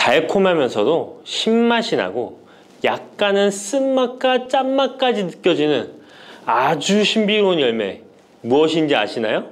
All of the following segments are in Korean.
달콤하면서도 신맛이 나고 약간은 쓴맛과 짠맛까지 느껴지는 아주 신비로운 열매, 무엇인지 아시나요?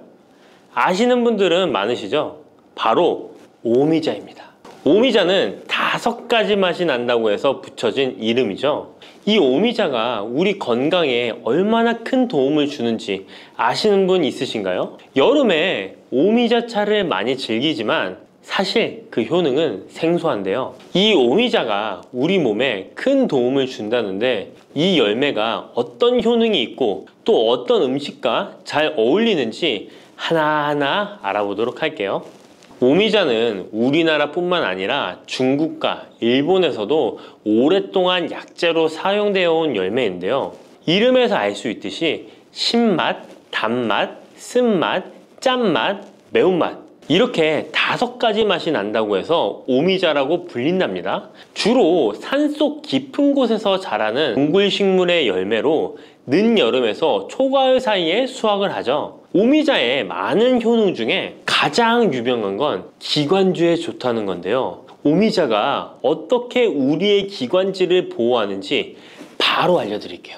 아시는 분들은 많으시죠? 바로 오미자입니다. 오미자는 5가지 맛이 난다고 해서 붙여진 이름이죠. 이 오미자가 우리 건강에 얼마나 큰 도움을 주는지 아시는 분 있으신가요? 여름에 오미자차를 많이 즐기지만 사실 그 효능은 생소한데요. 이 오미자가 우리 몸에 큰 도움을 준다는데 이 열매가 어떤 효능이 있고 또 어떤 음식과 잘 어울리는지 하나하나 알아보도록 할게요. 오미자는 우리나라뿐만 아니라 중국과 일본에서도 오랫동안 약재로 사용되어 온 열매인데요. 이름에서 알 수 있듯이 신맛, 단맛, 쓴맛, 짠맛, 매운맛 이렇게 5가지 맛이 난다고 해서 오미자라고 불린답니다. 주로 산속 깊은 곳에서 자라는 동굴식물의 열매로 늦여름에서 초가을 사이에 수확을 하죠. 오미자의 많은 효능 중에 가장 유명한 건 기관지에 좋다는 건데요. 오미자가 어떻게 우리의 기관지를 보호하는지 바로 알려드릴게요.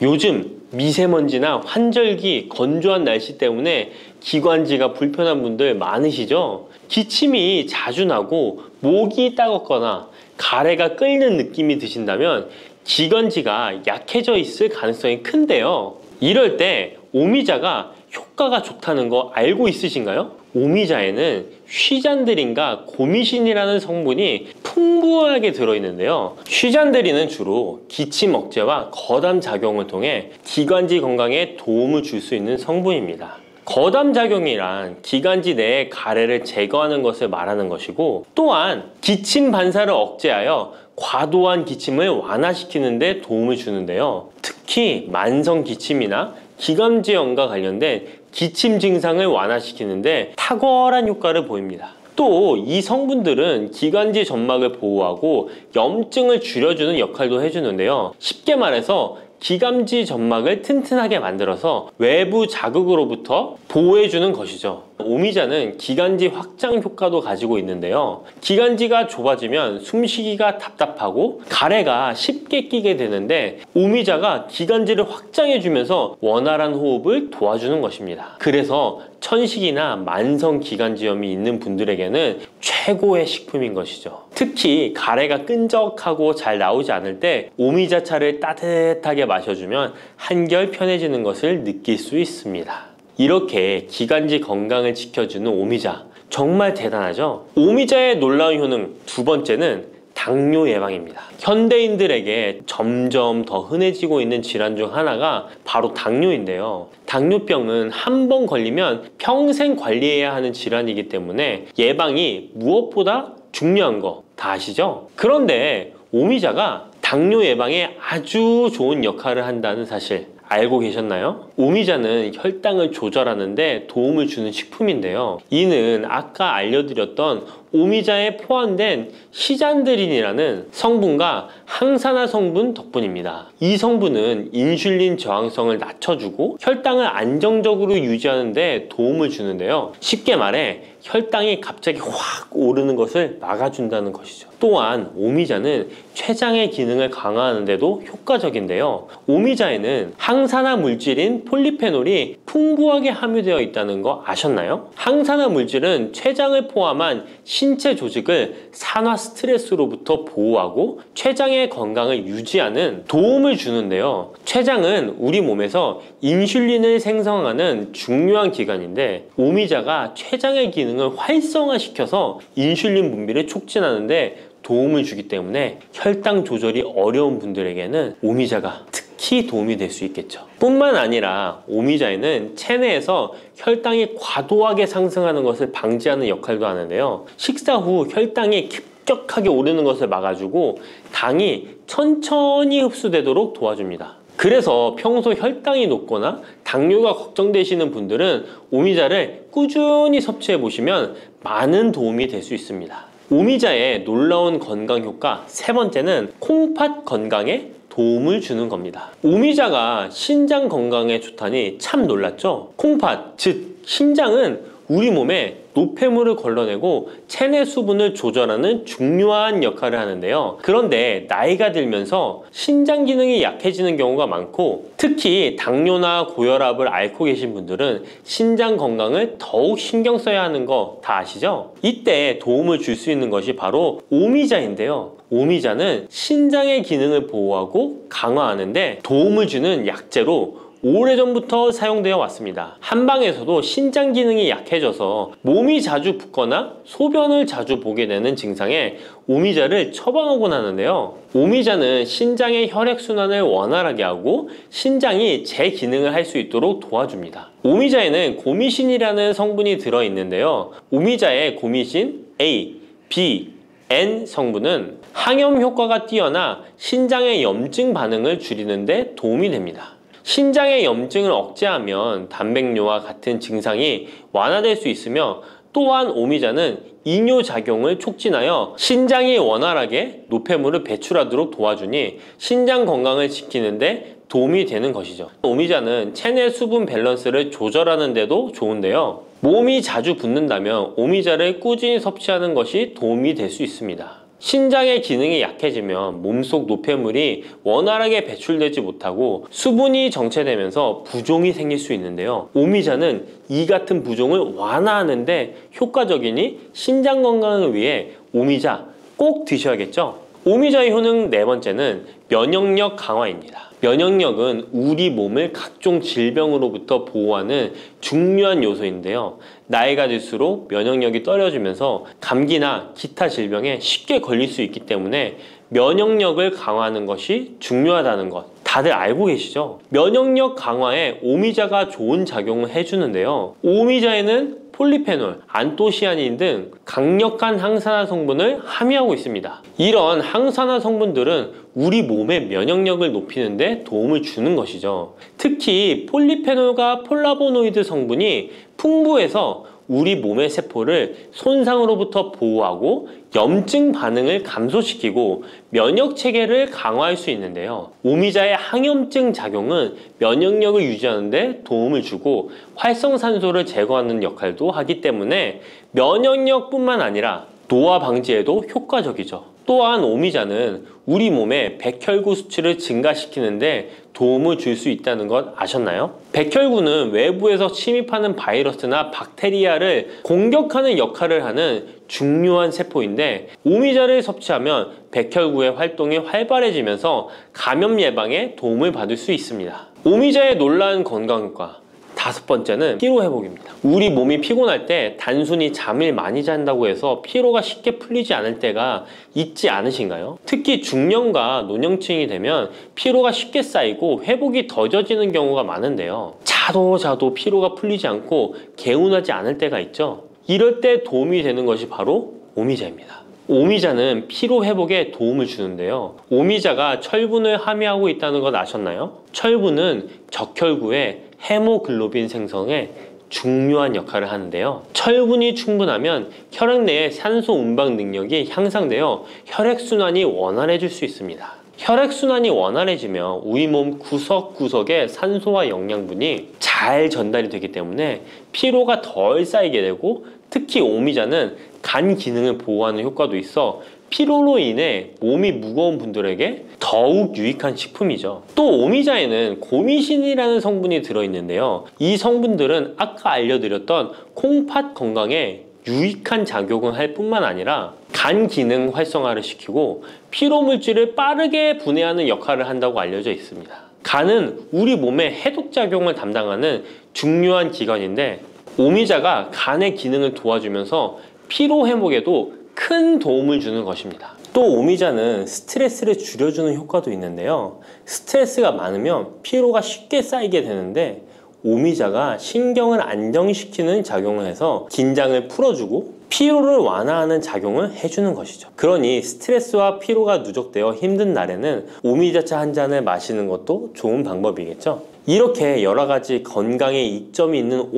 요즘 미세먼지나 환절기, 건조한 날씨 때문에 기관지가 불편한 분들 많으시죠? 기침이 자주 나고 목이 따갑거나 가래가 끓는 느낌이 드신다면 기관지가 약해져 있을 가능성이 큰데요. 이럴 때 오미자가 효과가 좋다는 거 알고 있으신가요? 오미자에는 휘잔드린과 고미신이라는 성분이 풍부하게 들어있는데요. 휘잔드린은 주로 기침 억제와 거담 작용을 통해 기관지 건강에 도움을 줄 수 있는 성분입니다. 거담 작용이란 기관지 내의 가래를 제거하는 것을 말하는 것이고, 또한 기침 반사를 억제하여 과도한 기침을 완화시키는 데 도움을 주는데요. 특히 만성 기침이나 기관지염과 관련된 기침 증상을 완화시키는데 탁월한 효과를 보입니다. 또 이 성분들은 기관지 점막을 보호하고 염증을 줄여주는 역할도 해주는데요. 쉽게 말해서 기관지 점막을 튼튼하게 만들어서 외부 자극으로부터 보호해주는 것이죠. 오미자는 기관지 확장 효과도 가지고 있는데요. 기관지가 좁아지면 숨쉬기가 답답하고 가래가 쉽게 끼게 되는데 오미자가 기관지를 확장해주면서 원활한 호흡을 도와주는 것입니다. 그래서 천식이나 만성 기관지염이 있는 분들에게는 최고의 식품인 것이죠. 특히 가래가 끈적하고 잘 나오지 않을 때 오미자차를 따뜻하게 마셔주면 한결 편해지는 것을 느낄 수 있습니다. 이렇게 기관지 건강을 지켜주는 오미자, 정말 대단하죠? 오미자의 놀라운 효능 2번째는 당뇨 예방입니다. 현대인들에게 점점 더 흔해지고 있는 질환 중 하나가 바로 당뇨인데요. 당뇨병은 한 번 걸리면 평생 관리해야 하는 질환이기 때문에 예방이 무엇보다 중요한 거 다 아시죠? 그런데 오미자가 당뇨 예방에 아주 좋은 역할을 한다는 사실 알고 계셨나요? 오미자는 혈당을 조절하는 데 도움을 주는 식품인데요. 이는 아까 알려드렸던 오미자에 포함된 시잔드린이라는 성분과 항산화 성분 덕분입니다. 이 성분은 인슐린 저항성을 낮춰주고 혈당을 안정적으로 유지하는 데 도움을 주는데요. 쉽게 말해 혈당이 갑자기 확 오르는 것을 막아준다는 것이죠. 또한 오미자는 췌장의 기능을 강화하는 데도 효과적인데요. 오미자에는 항산화 물질인 폴리페놀이 풍부하게 함유되어 있다는 거 아셨나요? 항산화 물질은 췌장을 포함한 신체 조직을 산화 스트레스로부터 보호하고 췌장의 건강을 유지하는 도움을 주는데요. 췌장은 우리 몸에서 인슐린을 생성하는 중요한 기관인데 오미자가 췌장의 기능을 활성화시켜서 인슐린 분비를 촉진하는데 도움을 주기 때문에 혈당 조절이 어려운 분들에게는 오미자가 특히 도움이 될 수 있겠죠. 뿐만 아니라 오미자에는 체내에서 혈당이 과도하게 상승하는 것을 방지하는 역할도 하는데요. 식사 후 혈당이 급격하게 오르는 것을 막아주고 당이 천천히 흡수되도록 도와줍니다. 그래서 평소 혈당이 높거나 당뇨가 걱정되시는 분들은 오미자를 꾸준히 섭취해 보시면 많은 도움이 될 수 있습니다. 오미자의 놀라운 건강 효과 3번째는 콩팥 건강에 도움을 주는 겁니다. 오미자가 신장 건강에 좋다니 참 놀랐죠? 콩팥, 즉 신장은 우리 몸의 노폐물을 걸러내고 체내 수분을 조절하는 중요한 역할을 하는데요. 그런데 나이가 들면서 신장 기능이 약해지는 경우가 많고, 특히 당뇨나 고혈압을 앓고 계신 분들은 신장 건강을 더욱 신경 써야 하는 거 다 아시죠? 이때 도움을 줄 수 있는 것이 바로 오미자인데요. 오미자는 신장의 기능을 보호하고 강화하는데 도움을 주는 약재로 오래전부터 사용되어 왔습니다. 한방에서도 신장 기능이 약해져서 몸이 자주 붓거나 소변을 자주 보게 되는 증상에 오미자를 처방하곤 하는데요. 오미자는 신장의 혈액순환을 원활하게 하고 신장이 재기능을 할 수 있도록 도와줍니다. 오미자에는 고미신이라는 성분이 들어있는데요. 오미자의 고미신 A, B, N 성분은 항염 효과가 뛰어나 신장의 염증 반응을 줄이는 데 도움이 됩니다. 신장의 염증을 억제하면 단백뇨와 같은 증상이 완화될 수 있으며, 또한 오미자는 이뇨작용을 촉진하여 신장이 원활하게 노폐물을 배출하도록 도와주니 신장 건강을 지키는 데 도움이 되는 것이죠. 오미자는 체내 수분 밸런스를 조절하는 데도 좋은데요. 몸이 자주 붓는다면 오미자를 꾸준히 섭취하는 것이 도움이 될 수 있습니다. 신장의 기능이 약해지면 몸속 노폐물이 원활하게 배출되지 못하고 수분이 정체되면서 부종이 생길 수 있는데요. 오미자는 이 같은 부종을 완화하는데 효과적이니 신장 건강을 위해 오미자 꼭 드셔야겠죠. 오미자의 효능 네 번째는 면역력 강화입니다. 면역력은 우리 몸을 각종 질병으로부터 보호하는 중요한 요소인데요. 나이가 들수록 면역력이 떨어지면서 감기나 기타 질병에 쉽게 걸릴 수 있기 때문에 면역력을 강화하는 것이 중요하다는 것 다들 알고 계시죠? 면역력 강화에 오미자가 좋은 작용을 해주는데요. 오미자에는 폴리페놀, 안토시아닌 등 강력한 항산화 성분을 함유하고 있습니다. 이런 항산화 성분들은 우리 몸의 면역력을 높이는 데 도움을 주는 것이죠. 특히 폴리페놀과 폴라보노이드 성분이 풍부해서 우리 몸의 세포를 손상으로부터 보호하고 염증 반응을 감소시키고 면역 체계를 강화할 수 있는데요. 오미자의 항염증 작용은 면역력을 유지하는 데 도움을 주고 활성산소를 제거하는 역할도 하기 때문에 면역력뿐만 아니라 노화 방지에도 효과적이죠. 또한 오미자는 우리 몸의 백혈구 수치를 증가시키는데 도움을 줄 수 있다는 것 아셨나요? 백혈구는 외부에서 침입하는 바이러스나 박테리아를 공격하는 역할을 하는 중요한 세포인데, 오미자를 섭취하면 백혈구의 활동이 활발해지면서 감염 예방에 도움을 받을 수 있습니다. 오미자의 놀라운 건강효과 다섯 번째는 피로 회복입니다. 우리 몸이 피곤할 때 단순히 잠을 많이 잔다고 해서 피로가 쉽게 풀리지 않을 때가 있지 않으신가요? 특히 중년과 노년층이 되면 피로가 쉽게 쌓이고 회복이 더뎌지는 경우가 많은데요. 자도 피로가 풀리지 않고 개운하지 않을 때가 있죠. 이럴 때 도움이 되는 것이 바로 오미자입니다. 오미자는 피로 회복에 도움을 주는데요. 오미자가 철분을 함유하고 있다는 것 아셨나요? 철분은 적혈구의 헤모글로빈 생성에 중요한 역할을 하는데요. 철분이 충분하면 혈액 내의 산소 운반 능력이 향상되어 혈액순환이 원활해질 수 있습니다. 혈액순환이 원활해지면 우리 몸 구석구석에 산소와 영양분이 잘 전달이 되기 때문에 피로가 덜 쌓이게 되고, 특히 오미자는 간 기능을 보호하는 효과도 있어 피로로 인해 몸이 무거운 분들에게 더욱 유익한 식품이죠. 또 오미자에는 고미신이라는 성분이 들어있는데요. 이 성분들은 아까 알려드렸던 콩팥 건강에 유익한 작용을 할 뿐만 아니라 간 기능 활성화를 시키고 피로 물질을 빠르게 분해하는 역할을 한다고 알려져 있습니다. 간은 우리 몸의 해독작용을 담당하는 중요한 기관인데, 오미자가 간의 기능을 도와주면서 피로 회복에도 큰 도움을 주는 것입니다. 또 오미자는 스트레스를 줄여주는 효과도 있는데요. 스트레스가 많으면 피로가 쉽게 쌓이게 되는데, 오미자가 신경을 안정시키는 작용을 해서 긴장을 풀어주고 피로를 완화하는 작용을 해주는 것이죠. 그러니 스트레스와 피로가 누적되어 힘든 날에는 오미자차 한 잔을 마시는 것도 좋은 방법이겠죠. 이렇게 여러 가지 건강에 이점이 있는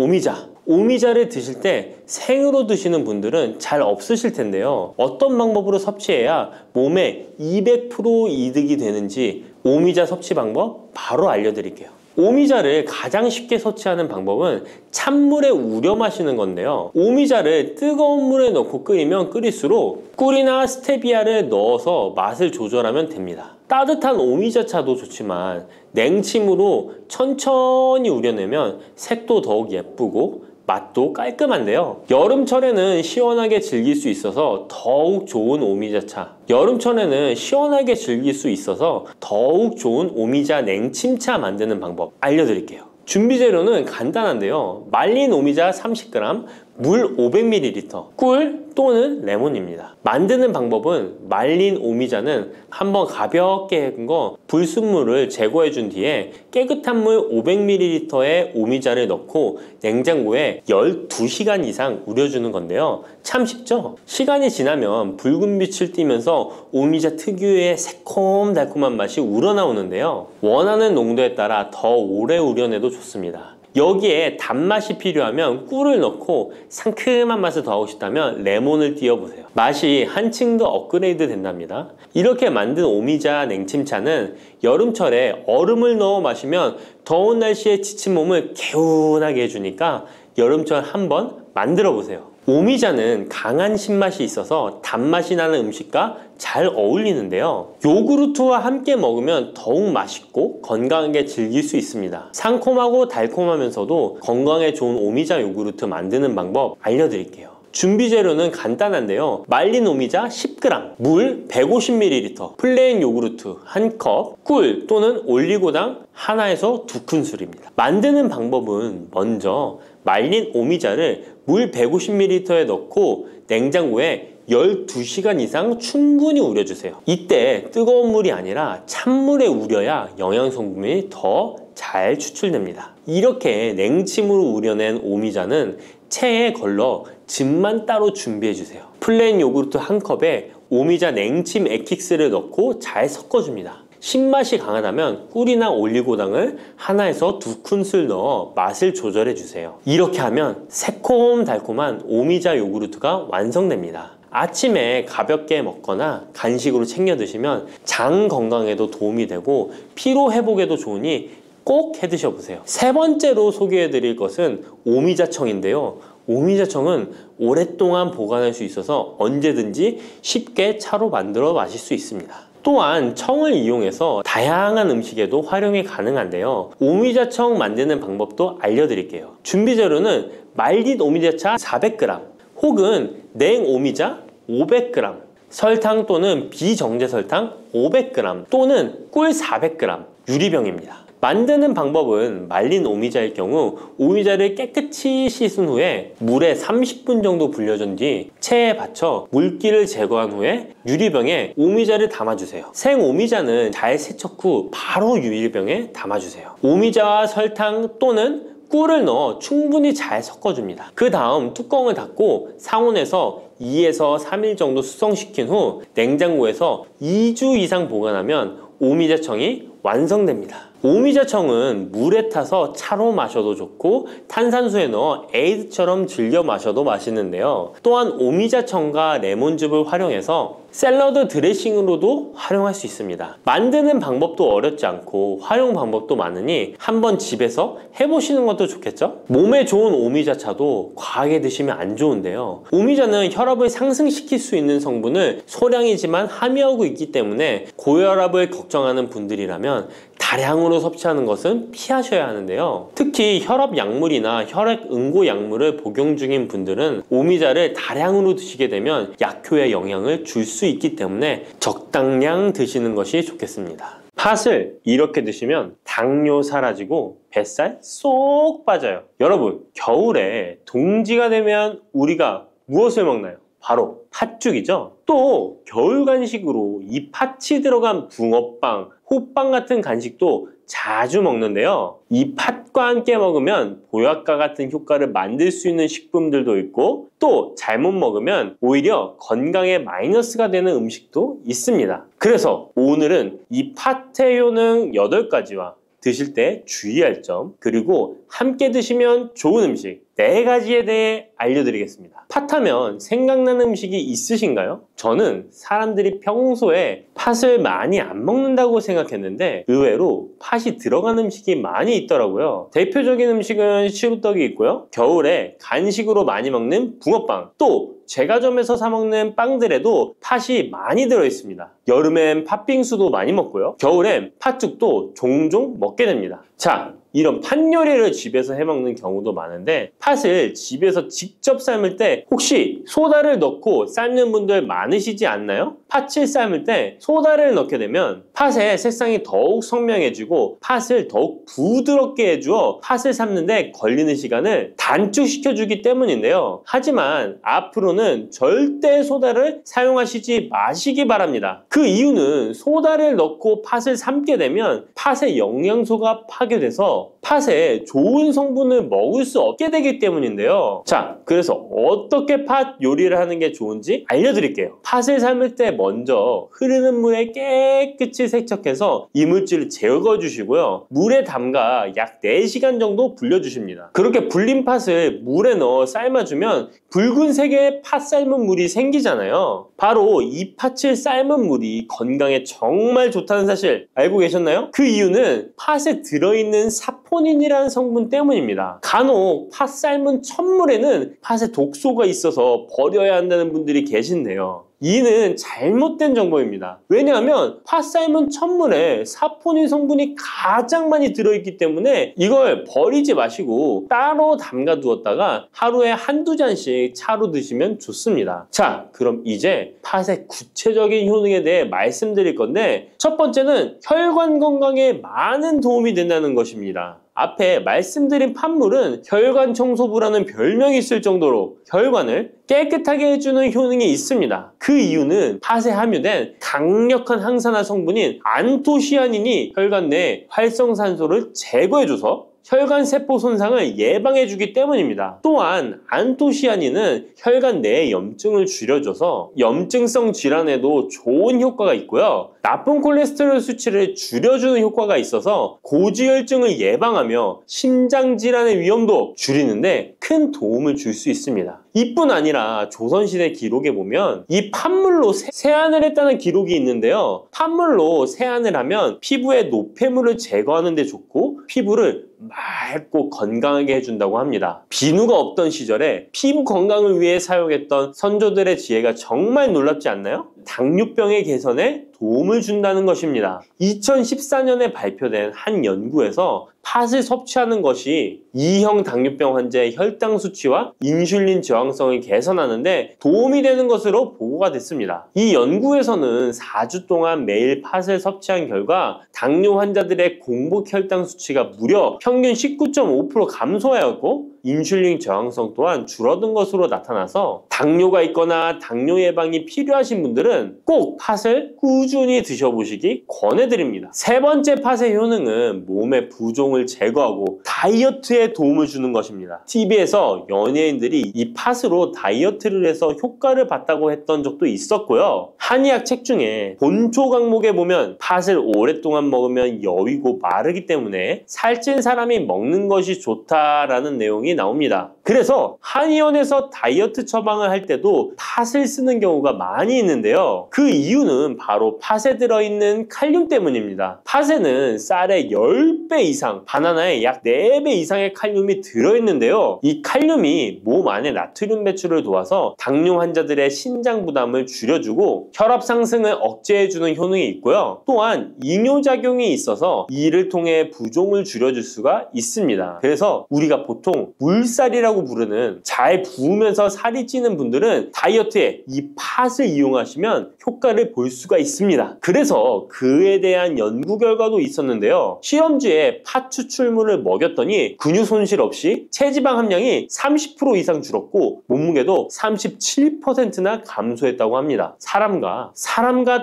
오미자를 드실 때 생으로 드시는 분들은 잘 없으실 텐데요. 어떤 방법으로 섭취해야 몸에 200% 이득이 되는지 오미자 섭취 방법 바로 알려드릴게요. 오미자를 가장 쉽게 섭취하는 방법은 찬물에 우려 마시는 건데요. 오미자를 뜨거운 물에 넣고 끓이면 끓일수록 꿀이나 스테비아를 넣어서 맛을 조절하면 됩니다. 따뜻한 오미자차도 좋지만 냉침으로 천천히 우려내면 색도 더욱 예쁘고 맛도 깔끔한데요. 여름철에는 시원하게 즐길 수 있어서 더욱 좋은 오미자차, 여름철에는 시원하게 즐길 수 있어서 더욱 좋은 오미자 냉침차 만드는 방법 알려드릴게요. 준비 재료는 간단한데요. 말린 오미자 30g, 물 500ml, 꿀 또는 레몬입니다. 만드는 방법은 말린 오미자는 한번 가볍게 헹궈 불순물을 제거해 준 뒤에 깨끗한 물 500ml에 오미자를 넣고 냉장고에 12시간 이상 우려주는 건데요. 참 쉽죠? 시간이 지나면 붉은 빛을 띠면서 오미자 특유의 새콤달콤한 맛이 우러나오는데요. 원하는 농도에 따라 더 오래 우려내도 좋습니다. 여기에 단맛이 필요하면 꿀을 넣고 상큼한 맛을 더하고 싶다면 레몬을 띄워보세요. 맛이 한층 더 업그레이드 된답니다. 이렇게 만든 오미자 냉침차는 여름철에 얼음을 넣어 마시면 더운 날씨에 지친 몸을 개운하게 해주니까 여름철 한번 만들어 보세요. 오미자는 강한 신맛이 있어서 단맛이 나는 음식과 잘 어울리는데요. 요구르트와 함께 먹으면 더욱 맛있고 건강하게 즐길 수 있습니다. 상콤하고 달콤하면서도 건강에 좋은 오미자 요구르트 만드는 방법 알려드릴게요. 준비 재료는 간단한데요. 말린 오미자 10g, 물 150ml, 플레인 요구르트 1컵, 꿀 또는 올리고당 하나에서 2큰술입니다. 만드는 방법은 먼저 말린 오미자를 물 150ml에 넣고 냉장고에 12시간 이상 충분히 우려주세요. 이때 뜨거운 물이 아니라 찬물에 우려야 영양성분이 더 잘 추출됩니다. 이렇게 냉침으로 우려낸 오미자는 체에 걸러 즙만 따로 준비해주세요. 플레인 요구르트 1컵에 오미자 냉침 액기스를 넣고 잘 섞어줍니다. 신맛이 강하다면 꿀이나 올리고당을 하나에서 2큰술 넣어 맛을 조절해주세요. 이렇게 하면 새콤달콤한 오미자 요구르트가 완성됩니다. 아침에 가볍게 먹거나 간식으로 챙겨 드시면 장 건강에도 도움이 되고 피로 회복에도 좋으니 꼭 해 드셔보세요. 세 번째로 소개해 드릴 것은 오미자청인데요. 오미자청은 오랫동안 보관할 수 있어서 언제든지 쉽게 차로 만들어 마실 수 있습니다. 또한 청을 이용해서 다양한 음식에도 활용이 가능한데요. 오미자청 만드는 방법도 알려드릴게요. 준비 재료는 말린 오미자차 400g 혹은 냉 오미자 500g, 설탕 또는 비정제 설탕 500g 또는 꿀 400g, 유리병입니다. 만드는 방법은 말린 오미자일 경우 오미자를 깨끗이 씻은 후에 물에 30분 정도 불려준 뒤 체에 받쳐 물기를 제거한 후에 유리병에 오미자를 담아주세요. 생 오미자는 잘 세척 후 바로 유리병에 담아주세요. 오미자와 설탕 또는 꿀을 넣어 충분히 잘 섞어줍니다. 그 다음 뚜껑을 닫고 상온에서 2에서 3일 정도 숙성시킨 후 냉장고에서 2주 이상 보관하면 오미자청이 완성됩니다. 오미자청은 물에 타서 차로 마셔도 좋고 탄산수에 넣어 에이드처럼 즐겨 마셔도 맛있는데요. 또한 오미자청과 레몬즙을 활용해서 샐러드 드레싱으로도 활용할 수 있습니다. 만드는 방법도 어렵지 않고 활용 방법도 많으니 한번 집에서 해보시는 것도 좋겠죠? 몸에 좋은 오미자차도 과하게 드시면 안 좋은데요. 오미자는 혈압을 상승시킬 수 있는 성분을 소량이지만 함유하고 있기 때문에 고혈압을 걱정하는 분들이라면 다량으로 섭취하는 것은 피하셔야 하는데요. 특히 혈압 약물이나 혈액 응고 약물을 복용 중인 분들은 오미자를 다량으로 드시게 되면 약효에 영향을 줄 수 있기 때문에 적당량 드시는 것이 좋겠습니다. 팥을 이렇게 드시면 당뇨 사라지고 뱃살 쏙 빠져요. 여러분, 겨울에 동지가 되면 우리가 무엇을 먹나요? 바로 팥죽이죠. 또 겨울 간식으로 이 팥이 들어간 붕어빵, 호빵 같은 간식도 자주 먹는데요. 이 팥과 함께 먹으면 보약과 같은 효과를 만들 수 있는 식품들도 있고 또 잘못 먹으면 오히려 건강에 마이너스가 되는 음식도 있습니다. 그래서 오늘은 이 팥의 효능 8가지와 드실 때 주의할 점, 그리고 함께 드시면 좋은 음식 4가지에 대해 알려드리겠습니다. 팥하면 생각나는 음식이 있으신가요? 저는 사람들이 평소에 팥을 많이 안 먹는다고 생각했는데 의외로 팥이 들어간 음식이 많이 있더라고요. 대표적인 음식은 시루떡이 있고요. 겨울에 간식으로 많이 먹는 붕어빵, 또 제과점에서 사 먹는 빵들에도 팥이 많이 들어있습니다. 여름엔 팥빙수도 많이 먹고요. 겨울엔 팥죽도 종종 먹게 됩니다. 자, 이런 팥 요리를 집에서 해먹는 경우도 많은데 팥을 집에서 직접 삶을 때 혹시 소다를 넣고 삶는 분들 많으시지 않나요? 팥을 삶을 때 소다를 넣게 되면 팥의 색상이 더욱 선명해지고 팥을 더욱 부드럽게 해주어 팥을 삶는데 걸리는 시간을 단축시켜주기 때문인데요. 하지만 앞으로는 절대 소다를 사용하시지 마시기 바랍니다. 그 이유는 소다를 넣고 팥을 삶게 되면 팥의 영양소가 파괴돼서 팥에 좋은 성분을 먹을 수 없게 되기 때문인데요. 자, 그래서 어떻게 팥 요리를 하는 게 좋은지 알려드릴게요. 팥을 삶을 때 먼저 흐르는 물에 깨끗이 세척해서 이물질을 제거해 주시고요. 물에 담가 약 4시간 정도 불려주십니다. 그렇게 불린 팥을 물에 넣어 삶아주면 붉은색의 팥 삶은 물이 생기잖아요. 바로 이 팥을 삶은 물이 건강에 정말 좋다는 사실 알고 계셨나요? 그 이유는 팥에 들어있는 사포닌이라는 성분 때문입니다. 간혹 팥 삶은 첫물에는 팥에 독소가 있어서 버려야 한다는 분들이 계신데요. 이는 잘못된 정보입니다. 왜냐하면 팥 삶은 첫물에 사포닌 성분이 가장 많이 들어있기 때문에 이걸 버리지 마시고 따로 담가 두었다가 하루에 한두 잔씩 차로 드시면 좋습니다. 자, 그럼 이제 팥의 구체적인 효능에 대해 말씀드릴 건데 첫 번째는 혈관 건강에 많은 도움이 된다는 것입니다. 앞에 말씀드린 팥물은 혈관 청소부라는 별명이 있을 정도로 혈관을 깨끗하게 해주는 효능이 있습니다. 그 이유는 팥에 함유된 강력한 항산화 성분인 안토시아닌이 혈관 내 활성산소를 제거해줘서 혈관 세포 손상을 예방해주기 때문입니다. 또한 안토시아닌은 혈관 내의 염증을 줄여줘서 염증성 질환에도 좋은 효과가 있고요. 나쁜 콜레스테롤 수치를 줄여주는 효과가 있어서 고지혈증을 예방하며 심장질환의 위험도 줄이는데 큰 도움을 줄 수 있습니다. 이뿐 아니라 조선시대 기록에 보면 이 팥물로 세안을 했다는 기록이 있는데요. 팥물로 세안을 하면 피부의 노폐물을 제거하는 데 좋고 피부를 맑고 건강하게 해준다고 합니다. 비누가 없던 시절에 피부 건강을 위해 사용했던 선조들의 지혜가 정말 놀랍지 않나요? 당뇨병의 개선에 도움을 준다는 것입니다. 2014년에 발표된 한 연구에서 팥을 섭취하는 것이 2형 당뇨병 환자의 혈당 수치와 인슐린 저항성을 개선하는데 도움이 되는 것으로 보고가 됐습니다. 이 연구에서는 4주 동안 매일 팥을 섭취한 결과 당뇨 환자들의 공복 혈당 수치가 무려 평균 19.5% 감소하였고 인슐린 저항성 또한 줄어든 것으로 나타나서 당뇨가 있거나 당뇨 예방이 필요하신 분들은 꼭 팥을 꾸준히 드셔보시기 권해드립니다. 세 번째 팥의 효능은 몸의 부종을 제거하고 다이어트에 도움을 주는 것입니다. TV에서 연예인들이 이 팥으로 다이어트를 해서 효과를 봤다고 했던 적도 있었고요. 한의학 책 중에 본초 강목에 보면 팥을 오랫동안 먹으면 여위고 마르기 때문에 살찐 사람이 먹는 것이 좋다라는 내용이 나옵니다. 그래서 한의원에서 다이어트 처방을 할 때도 팥을 쓰는 경우가 많이 있는데요. 그 이유는 바로 팥에 들어있는 칼륨 때문입니다. 팥에는 쌀의 10배 이상, 바나나에 약 4배 이상의 칼륨이 들어있는데요. 이 칼륨이 몸 안에 나트륨 배출을 도와서 당뇨 환자들의 신장 부담을 줄여주고 혈압 상승을 억제해주는 효능이 있고요. 또한 이뇨작용이 있어서 이를 통해 부종을 줄여줄 수가 있습니다. 그래서 우리가 보통 물살이라고 부르는 잘 부으면서 살이 찌는 분들은 다이어트에 이 팥을 이용하시면 효과를 볼 수가 있습니다. 그래서 그에 대한 연구 결과도 있었는데요. 실험주에 팥 추출물을 먹였더니 근육 손실 없이 체지방 함량이 30% 이상 줄었고 몸무게도 37%나 감소했다고 합니다. 사람과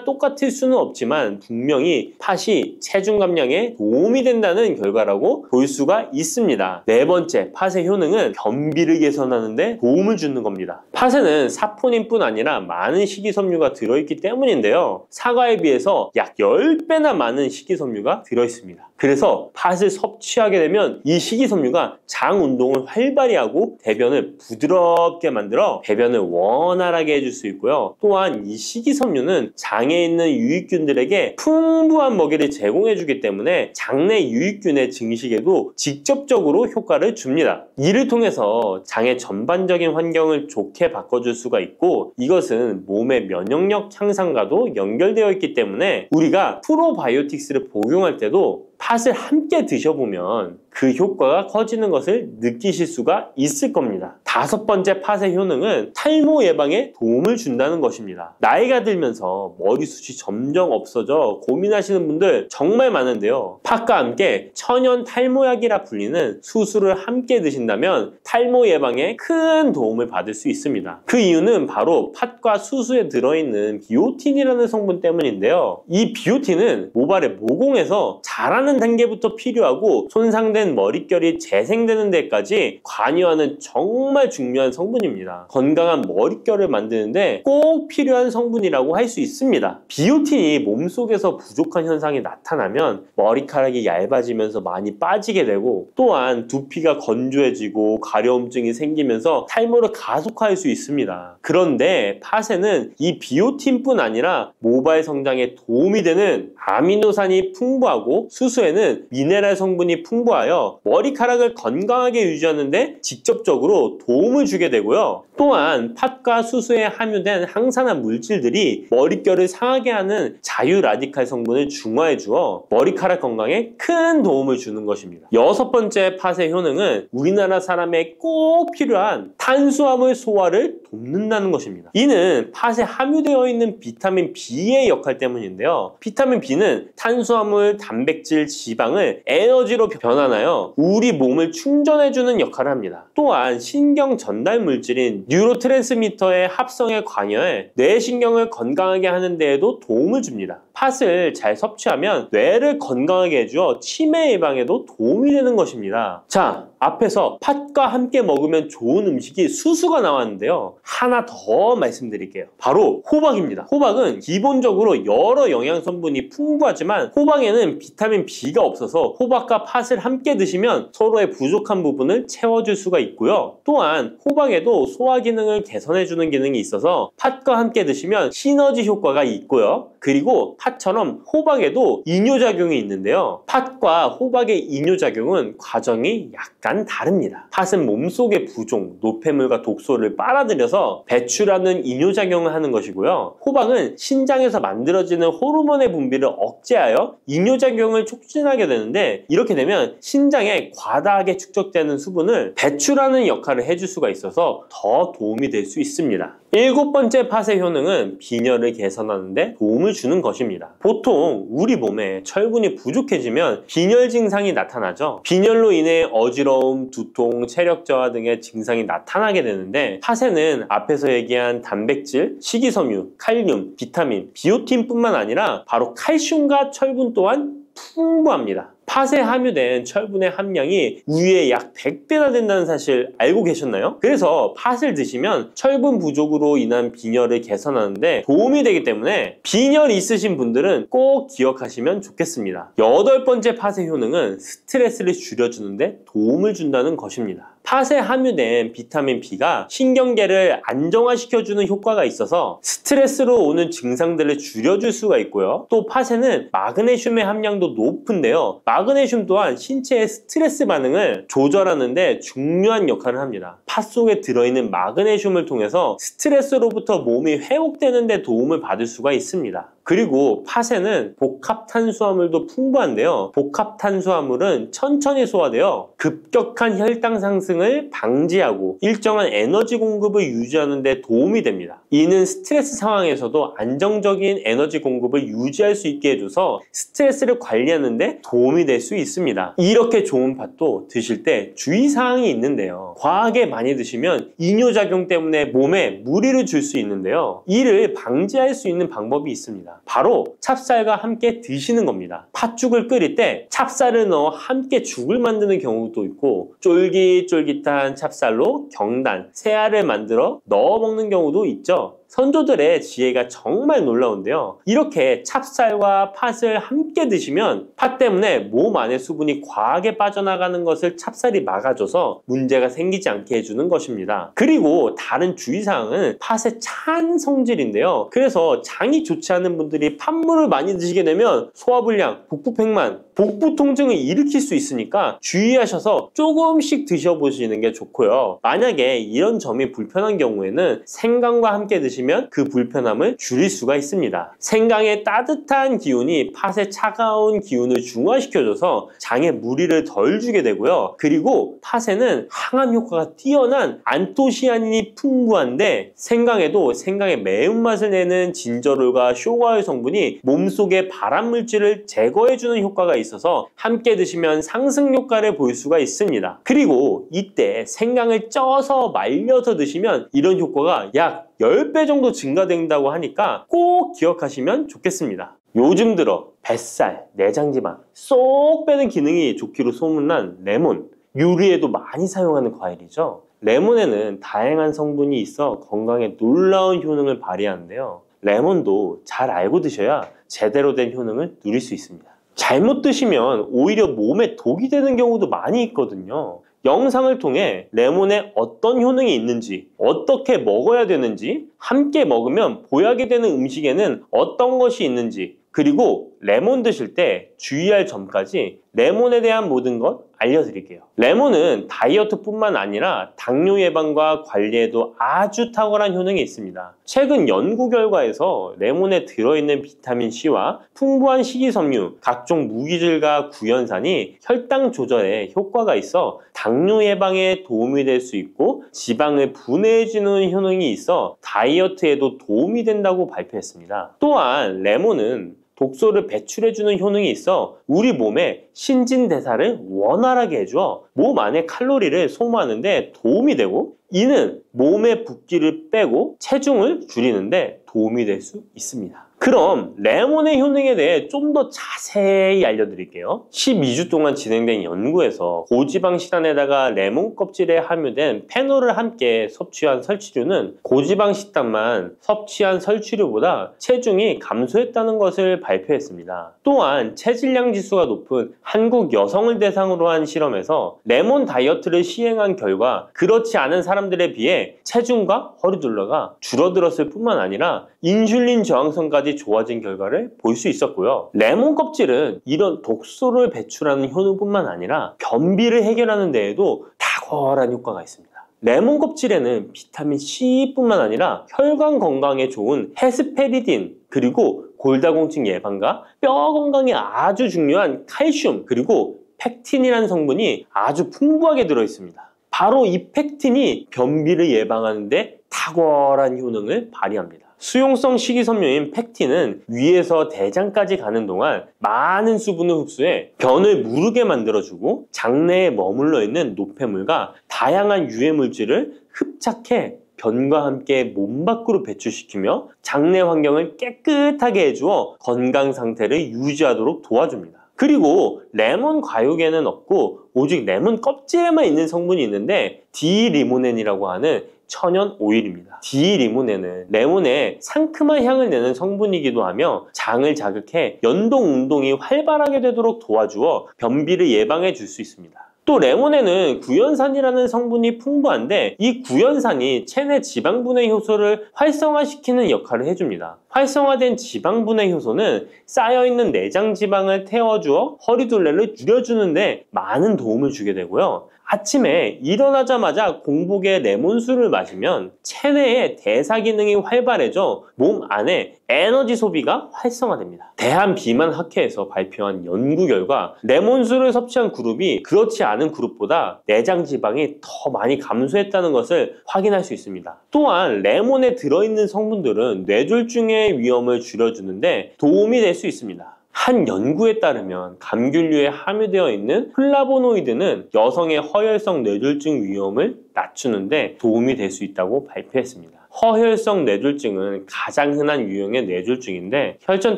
똑같을 수는 없지만 분명히 팥이 체중 감량에 도움이 된다는 결과라고 볼 수가 있습니다. 네 번째, 팥의 효능은 변비를 개선하는 데 도움을 주는 겁니다. 팥에는 사포닌뿐 아니라 많은 식이섬유가 들어있기 때문인데요. 사과에 비해서 약 10배나 많은 식이섬유가 들어있습니다. 그래서 그래서 팥을 섭취하게 되면 이 식이섬유가 장 운동을 활발히 하고 대변을 부드럽게 만들어 배변을 원활하게 해줄 수 있고요. 또한 이 식이섬유는 장에 있는 유익균들에게 풍부한 먹이를 제공해주기 때문에 장내 유익균의 증식에도 직접적으로 효과를 줍니다. 이를 통해서 장의 전반적인 환경을 좋게 바꿔줄 수가 있고, 이것은 몸의 면역력 향상과도 연결되어 있기 때문에 우리가 프로바이오틱스를 복용할 때도 팥을 함께 드셔보면 그 효과가 커지는 것을 느끼실 수가 있을 겁니다. 5번째 팥의 효능은 탈모 예방에 도움을 준다는 것입니다. 나이가 들면서 머리숱이 점점 없어져 고민하시는 분들 정말 많은데요. 팥과 함께 천연 탈모약이라 불리는 수수를 함께 드신다면 탈모 예방에 큰 도움을 받을 수 있습니다. 그 이유는 바로 팥과 수수에 들어있는 비오틴이라는 성분 때문인데요. 이 비오틴은 모발의 모공에서 자라는 단계부터 필요하고 손상된 머릿결이 재생되는 데까지 관여하는 정말 중요한 성분입니다. 건강한 머릿결을 만드는데 꼭 필요한 성분이라고 할 수 있습니다. 비오틴이 몸속에서 부족한 현상이 나타나면 머리카락이 얇아지면서 많이 빠지게 되고, 또한 두피가 건조해지고 가려움증이 생기면서 탈모를 가속화할 수 있습니다. 그런데 팥에는 이 비오틴뿐 아니라 모발 성장에 도움이 되는 아미노산이 풍부하고 수수에는 미네랄 성분이 풍부하여 머리카락을 건강하게 유지하는 데 직접적으로 도움을 주게 되고요. 또한 팥과 수수에 함유된 항산화 물질들이 머릿결을 상하게 하는 자유 라디칼 성분을 중화해 주어 머리카락 건강에 큰 도움을 주는 것입니다. 6번째 팥의 효능은 우리나라 사람에 꼭 필요한 탄수화물 소화를 돕는다는 것입니다. 이는 팥에 함유되어 있는 비타민 B의 역할 때문인데요. 비타민 B는 탄수화물, 단백질, 지방을 에너지로 변환하여 우리 몸을 충전해주는 역할을 합니다. 또한 신경 전달 물질인 뉴로트랜스미터의 합성에 관여해 뇌신경을 건강하게 하는 데에도 도움을 줍니다. 팥을 잘 섭취하면 뇌를 건강하게 해주어 치매 예방에도 도움이 되는 것입니다. 자, 앞에서 팥과 함께 먹으면 좋은 음식이 수수가 나왔는데요. 하나 더 말씀드릴게요. 바로 호박입니다. 호박은 기본적으로 여러 영양성분이 풍부하지만 호박에는 비타민 B가 없어서 호박과 팥을 함께 드시면 서로의 부족한 부분을 채워줄 수가 있고요. 또한 호박에도 소화 기능을 개선해주는 기능이 있어서 팥과 함께 드시면 시너지 효과가 있고요. 그리고 팥처럼 호박에도 이뇨작용이 있는데요. 팥과 호박의 이뇨작용은 과정이 약간 다릅니다. 팥은 몸속의 부종, 노폐물과 독소를 빨아들여서 배출하는 이뇨작용을 하는 것이고요. 호박은 신장에서 만들어지는 호르몬의 분비를 억제하여 이뇨작용을 촉진하게 되는데, 이렇게 되면 신장에 과다하게 축적되는 수분을 배출하는 역할을 해줄 수가 있어서 더 도움이 될 수 있습니다. 7번째 팥의 효능은 빈혈을 개선하는 데 도움을 주는 것입니다. 보통 우리 몸에 철분이 부족해지면 빈혈 증상이 나타나죠. 빈혈로 인해 어지러움, 두통, 체력 저하 등의 증상이 나타나게 되는데, 팥에는 앞에서 얘기한 단백질, 식이섬유, 칼륨, 비타민, 비오틴뿐만 아니라 바로 칼슘과 철분 또한 풍부합니다. 팥에 함유된 철분의 함량이 우유의 약 100배나 된다는 사실 알고 계셨나요? 그래서 팥을 드시면 철분 부족으로 인한 빈혈을 개선하는데 도움이 되기 때문에 빈혈이 있으신 분들은 꼭 기억하시면 좋겠습니다. 8번째 팥의 효능은 스트레스를 줄여주는데 도움을 준다는 것입니다. 팥에 함유된 비타민 B가 신경계를 안정화시켜주는 효과가 있어서 스트레스로 오는 증상들을 줄여줄 수가 있고요. 또 팥에는 마그네슘의 함량도 높은데요. 마그네슘 또한 신체의 스트레스 반응을 조절하는 데 중요한 역할을 합니다. 팥 속에 들어있는 마그네슘을 통해서 스트레스로부터 몸이 회복되는 데 도움을 받을 수가 있습니다. 그리고 팥에는 복합 탄수화물도 풍부한데요. 복합 탄수화물은 천천히 소화되어 급격한 혈당 상승을 방지하고 일정한 에너지 공급을 유지하는 데 도움이 됩니다. 이는 스트레스 상황에서도 안정적인 에너지 공급을 유지할 수 있게 해줘서 스트레스를 관리하는 데 도움이 될 수 있습니다. 이렇게 좋은 팥도 드실 때 주의사항이 있는데요. 과하게 많이 드시면 이뇨작용 때문에 몸에 무리를 줄 수 있는데요. 이를 방지할 수 있는 방법이 있습니다. 바로 찹쌀과 함께 드시는 겁니다. 팥죽을 끓일 때 찹쌀을 넣어 함께 죽을 만드는 경우도 있고, 쫄깃쫄깃한 찹쌀로 경단, 새알을 만들어 넣어 먹는 경우도 있죠. 선조들의 지혜가 정말 놀라운데요. 이렇게 찹쌀과 팥을 함께 드시면 팥 때문에 몸 안에 수분이 과하게 빠져나가는 것을 찹쌀이 막아줘서 문제가 생기지 않게 해주는 것입니다. 그리고 다른 주의사항은 팥의 찬 성질인데요. 그래서 장이 좋지 않은 분들이 팥물을 많이 드시게 되면 소화불량, 복부팽만, 복부 통증을 일으킬 수 있으니까 주의하셔서 조금씩 드셔보시는 게 좋고요. 만약에 이런 점이 불편한 경우에는 생강과 함께 드시면 그 불편함을 줄일 수가 있습니다. 생강의 따뜻한 기운이 팥의 차가운 기운을 중화시켜줘서 장에 무리를 덜 주게 되고요. 그리고 팥에는 항암 효과가 뛰어난 안토시아닌이 풍부한데 생강에도 생강의 매운맛을 내는 진저롤과 쇼가올 성분이 몸속의 발암물질을 제거해주는 효과가 있어서 함께 드시면 상승 효과를 볼 수가 있습니다. 그리고 이때 생강을 쪄서 말려서 드시면 이런 효과가 약 10배 정도 증가된다고 하니까 꼭 기억하시면 좋겠습니다. 요즘 들어 뱃살, 내장지방 쏙 빼는 기능이 좋기로 소문난 레몬, 요리에도 많이 사용하는 과일이죠. 레몬에는 다양한 성분이 있어 건강에 놀라운 효능을 발휘하는데요. 레몬도 잘 알고 드셔야 제대로 된 효능을 누릴 수 있습니다. 잘못 드시면 오히려 몸에 독이 되는 경우도 많이 있거든요. 영상을 통해 레몬에 어떤 효능이 있는지, 어떻게 먹어야 되는지, 함께 먹으면 보약이 되는 음식에는 어떤 것이 있는지, 그리고 레몬 드실 때 주의할 점까지 레몬에 대한 모든 것 알려드릴게요. 레몬은 다이어트뿐만 아니라 당뇨 예방과 관리에도 아주 탁월한 효능이 있습니다. 최근 연구 결과에서 레몬에 들어있는 비타민C와 풍부한 식이섬유, 각종 무기질과 구연산이 혈당 조절에 효과가 있어 당뇨 예방에 도움이 될 수 있고 지방을 분해해주는 효능이 있어 다이어트에도 도움이 된다고 발표했습니다. 또한 레몬은 독소를 배출해주는 효능이 있어 우리 몸의 신진대사를 원활하게 해줘 몸 안에 칼로리를 소모하는데 도움이 되고 이는 몸의 붓기를 빼고 체중을 줄이는데 도움이 될 수 있습니다. 그럼 레몬의 효능에 대해 좀 더 자세히 알려드릴게요. 12주 동안 진행된 연구에서 고지방 식단에다가 레몬 껍질에 함유된 페놀을 함께 섭취한 설치류는 고지방 식단만 섭취한 설치류보다 체중이 감소했다는 것을 발표했습니다. 또한 체질량 지수가 높은 한국 여성을 대상으로 한 실험에서 레몬 다이어트를 시행한 결과 그렇지 않은 사람들에 비해 체중과 허리둘러가 줄어들었을 뿐만 아니라 인슐린 저항성까지 좋아진 결과를 볼 수 있었고요. 레몬 껍질은 이런 독소를 배출하는 효능뿐만 아니라 변비를 해결하는 데에도 탁월한 효과가 있습니다. 레몬 껍질에는 비타민 C뿐만 아니라 혈관 건강에 좋은 헤스페리딘 그리고 골다공증 예방과 뼈 건강에 아주 중요한 칼슘 그리고 펙틴이라는 성분이 아주 풍부하게 들어있습니다. 바로 이 펙틴이 변비를 예방하는 데 탁월한 효능을 발휘합니다. 수용성 식이섬유인 펙틴은 위에서 대장까지 가는 동안 많은 수분을 흡수해 변을 무르게 만들어주고 장내에 머물러 있는 노폐물과 다양한 유해 물질을 흡착해 변과 함께 몸 밖으로 배출시키며 장내 환경을 깨끗하게 해주어 건강 상태를 유지하도록 도와줍니다. 그리고 레몬 과육에는 없고 오직 레몬 껍질에만 있는 성분이 있는데 디리모넨이라고 하는 천연 오일입니다. 디리모넨은 레몬의 상큼한 향을 내는 성분이기도 하며 장을 자극해 연동 운동이 활발하게 되도록 도와주어 변비를 예방해 줄 수 있습니다. 또 레몬에는 구연산이라는 성분이 풍부한데 이 구연산이 체내 지방분해 효소를 활성화시키는 역할을 해줍니다. 활성화된 지방분해 효소는 쌓여있는 내장 지방을 태워주어 허리둘레를 줄여주는데 많은 도움을 주게 되고요. 아침에 일어나자마자 공복에 레몬수를 마시면 체내의 대사 기능이 활발해져 몸 안에 에너지 소비가 활성화됩니다. 대한비만학회에서 발표한 연구 결과 레몬수를 섭취한 그룹이 그렇지 않은 그룹보다 내장 지방이 더 많이 감소했다는 것을 확인할 수 있습니다. 또한 레몬에 들어있는 성분들은 뇌졸중의 위험을 줄여주는데 도움이 될 수 있습니다. 한 연구에 따르면 감귤류에 함유되어 있는 플라보노이드는 여성의 허혈성 뇌졸중 위험을 낮추는데 도움이 될 수 있다고 발표했습니다. 허혈성 뇌졸중은 가장 흔한 유형의 뇌졸중인데 혈전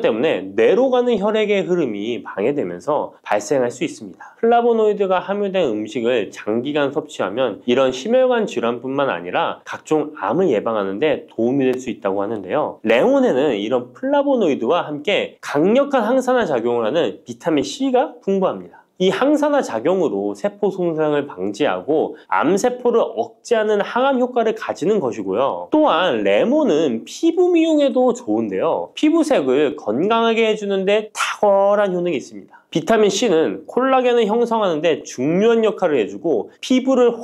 때문에 뇌로 가는 혈액의 흐름이 방해되면서 발생할 수 있습니다. 플라보노이드가 함유된 음식을 장기간 섭취하면 이런 심혈관 질환뿐만 아니라 각종 암을 예방하는 데 도움이 될 수 있다고 하는데요. 레몬에는 이런 플라보노이드와 함께 강력한 항산화 작용을 하는 비타민 C가 풍부합니다. 이 항산화 작용으로 세포 손상을 방지하고 암세포를 억제하는 항암 효과를 가지는 것이고요. 또한 레몬은 피부 미용에도 좋은데요. 피부색을 건강하게 해주는데 탁월한 효능이 있습니다. 비타민 C는 콜라겐을 형성하는 데 중요한 역할을 해주고 피부를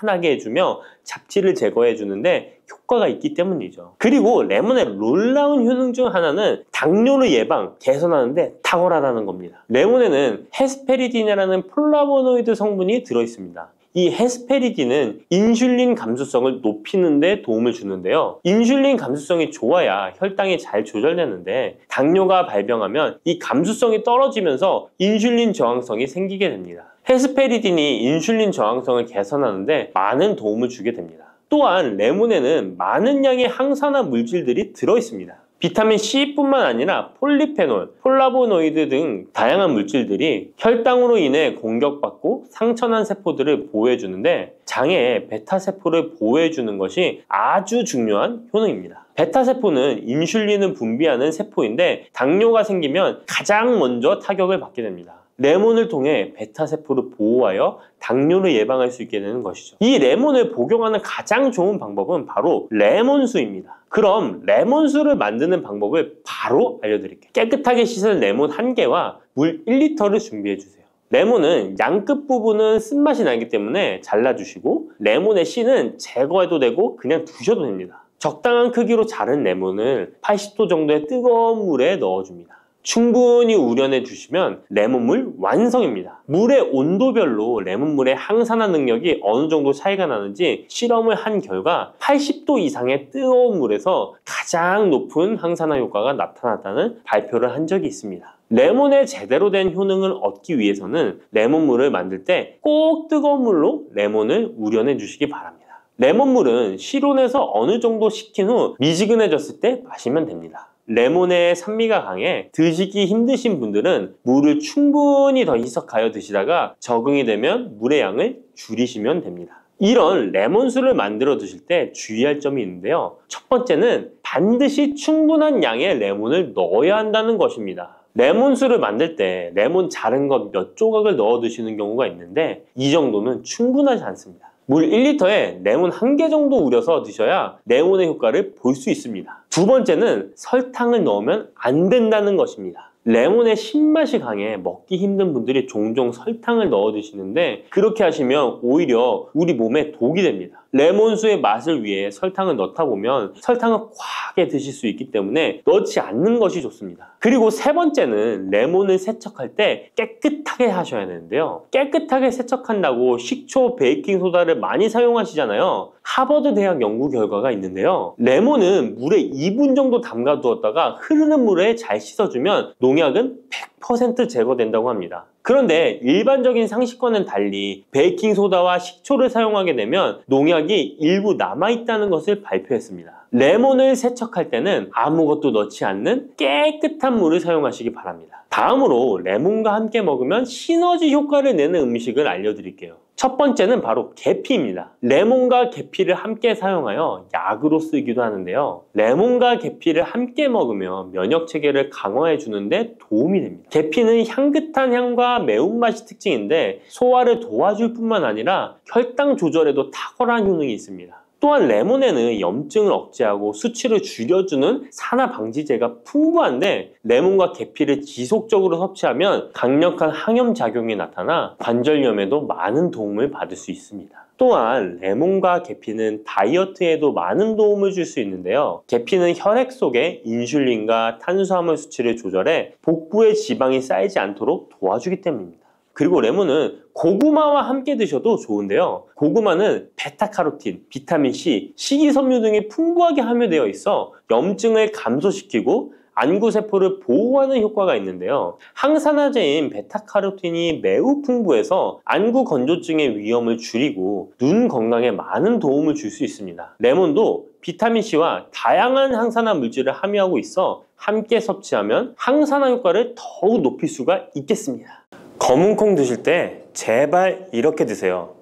환하게 해주며 잡티를 제거해 주는데 효과가 있기 때문이죠. 그리고 레몬의 놀라운 효능 중 하나는 당뇨를 예방, 개선하는 데 탁월하다는 겁니다. 레몬에는 헤스페리딘이라는 플라보노이드 성분이 들어있습니다. 이 헤스페리딘은 인슐린 감수성을 높이는 데 도움을 주는데요. 인슐린 감수성이 좋아야 혈당이 잘 조절되는데 당뇨가 발병하면 이 감수성이 떨어지면서 인슐린 저항성이 생기게 됩니다. 헤스페리딘이 인슐린 저항성을 개선하는 데 많은 도움을 주게 됩니다. 또한 레몬에는 많은 양의 항산화 물질들이 들어있습니다. 비타민 C뿐만 아니라 폴리페놀, 플라보노이드 등 다양한 물질들이 혈당으로 인해 공격받고 상처난 세포들을 보호해주는데 장의 베타세포를 보호해주는 것이 아주 중요한 효능입니다. 베타세포는 인슐린을 분비하는 세포인데 당뇨가 생기면 가장 먼저 타격을 받게 됩니다. 레몬을 통해 베타세포를 보호하여 당뇨를 예방할 수 있게 되는 것이죠. 이 레몬을 복용하는 가장 좋은 방법은 바로 레몬수입니다. 그럼 레몬수를 만드는 방법을 바로 알려드릴게요. 깨끗하게 씻은 레몬 1개와 물 1리터를 준비해주세요. 레몬은 양끝 부분은 쓴맛이 나기 때문에 잘라주시고 레몬의 씨는 제거해도 되고 그냥 두셔도 됩니다. 적당한 크기로 자른 레몬을 80도 정도의 뜨거운 물에 넣어줍니다. 충분히 우려내 주시면 레몬물 완성입니다. 물의 온도별로 레몬물의 항산화 능력이 어느 정도 차이가 나는지 실험을 한 결과 80도 이상의 뜨거운 물에서 가장 높은 항산화 효과가 나타났다는 발표를 한 적이 있습니다. 레몬의 제대로 된 효능을 얻기 위해서는 레몬물을 만들 때 꼭 뜨거운 물로 레몬을 우려내 주시기 바랍니다. 레몬물은 실온에서 어느 정도 식힌 후 미지근해졌을 때 마시면 됩니다. 레몬의 산미가 강해 드시기 힘드신 분들은 물을 충분히 더 희석하여 드시다가 적응이 되면 물의 양을 줄이시면 됩니다. 이런 레몬수를 만들어 드실 때 주의할 점이 있는데요. 첫 번째는 반드시 충분한 양의 레몬을 넣어야 한다는 것입니다. 레몬수를 만들 때 레몬 자른 것 몇 조각을 넣어 드시는 경우가 있는데 이 정도는 충분하지 않습니다. 물 1리터에 레몬 1개 정도 우려서 드셔야 레몬의 효과를 볼 수 있습니다. 두 번째는 설탕을 넣으면 안 된다는 것입니다. 레몬의 신맛이 강해 먹기 힘든 분들이 종종 설탕을 넣어 드시는데 그렇게 하시면 오히려 우리 몸에 독이 됩니다. 레몬수의 맛을 위해 설탕을 넣다 보면 설탕을 과하게 드실 수 있기 때문에 넣지 않는 것이 좋습니다. 그리고 세 번째는 레몬을 세척할 때 깨끗하게 하셔야 되는데요. 깨끗하게 세척한다고 식초, 베이킹소다를 많이 사용하시잖아요. 하버드 대학 연구 결과가 있는데요. 레몬은 물에 2분 정도 담가 두었다가 흐르는 물에 잘 씻어주면 농약은 100% 제거된다고 합니다. 그런데 일반적인 상식과는 달리 베이킹소다와 식초를 사용하게 되면 농약이 일부 남아있다는 것을 발표했습니다. 레몬을 세척할 때는 아무것도 넣지 않는 깨끗한 물을 사용하시기 바랍니다. 다음으로 레몬과 함께 먹으면 시너지 효과를 내는 음식을 알려드릴게요. 첫 번째는 바로 계피입니다. 레몬과 계피를 함께 사용하여 약으로 쓰기도 하는데요. 레몬과 계피를 함께 먹으면 면역 체계를 강화해 주는데 도움이 됩니다. 계피는 향긋한 향과 매운맛이 특징인데 소화를 도와줄 뿐만 아니라 혈당 조절에도 탁월한 효능이 있습니다. 또한 레몬에는 염증을 억제하고 수치를 줄여주는 산화 방지제가 풍부한데 레몬과 계피를 지속적으로 섭취하면 강력한 항염 작용이 나타나 관절염에도 많은 도움을 받을 수 있습니다. 또한 레몬과 계피는 다이어트에도 많은 도움을 줄 수 있는데요. 계피는 혈액 속에 인슐린과 탄수화물 수치를 조절해 복부에 지방이 쌓이지 않도록 도와주기 때문입니다. 그리고 레몬은 고구마와 함께 드셔도 좋은데요. 고구마는 베타카로틴, 비타민C, 식이섬유 등이 풍부하게 함유되어 있어 염증을 감소시키고 안구세포를 보호하는 효과가 있는데요. 항산화제인 베타카로틴이 매우 풍부해서 안구 건조증의 위험을 줄이고 눈 건강에 많은 도움을 줄 수 있습니다. 레몬도 비타민C와 다양한 항산화 물질을 함유하고 있어 함께 섭취하면 항산화 효과를 더욱 높일 수가 있겠습니다. 검은콩 드실 때 제발 이렇게 드세요.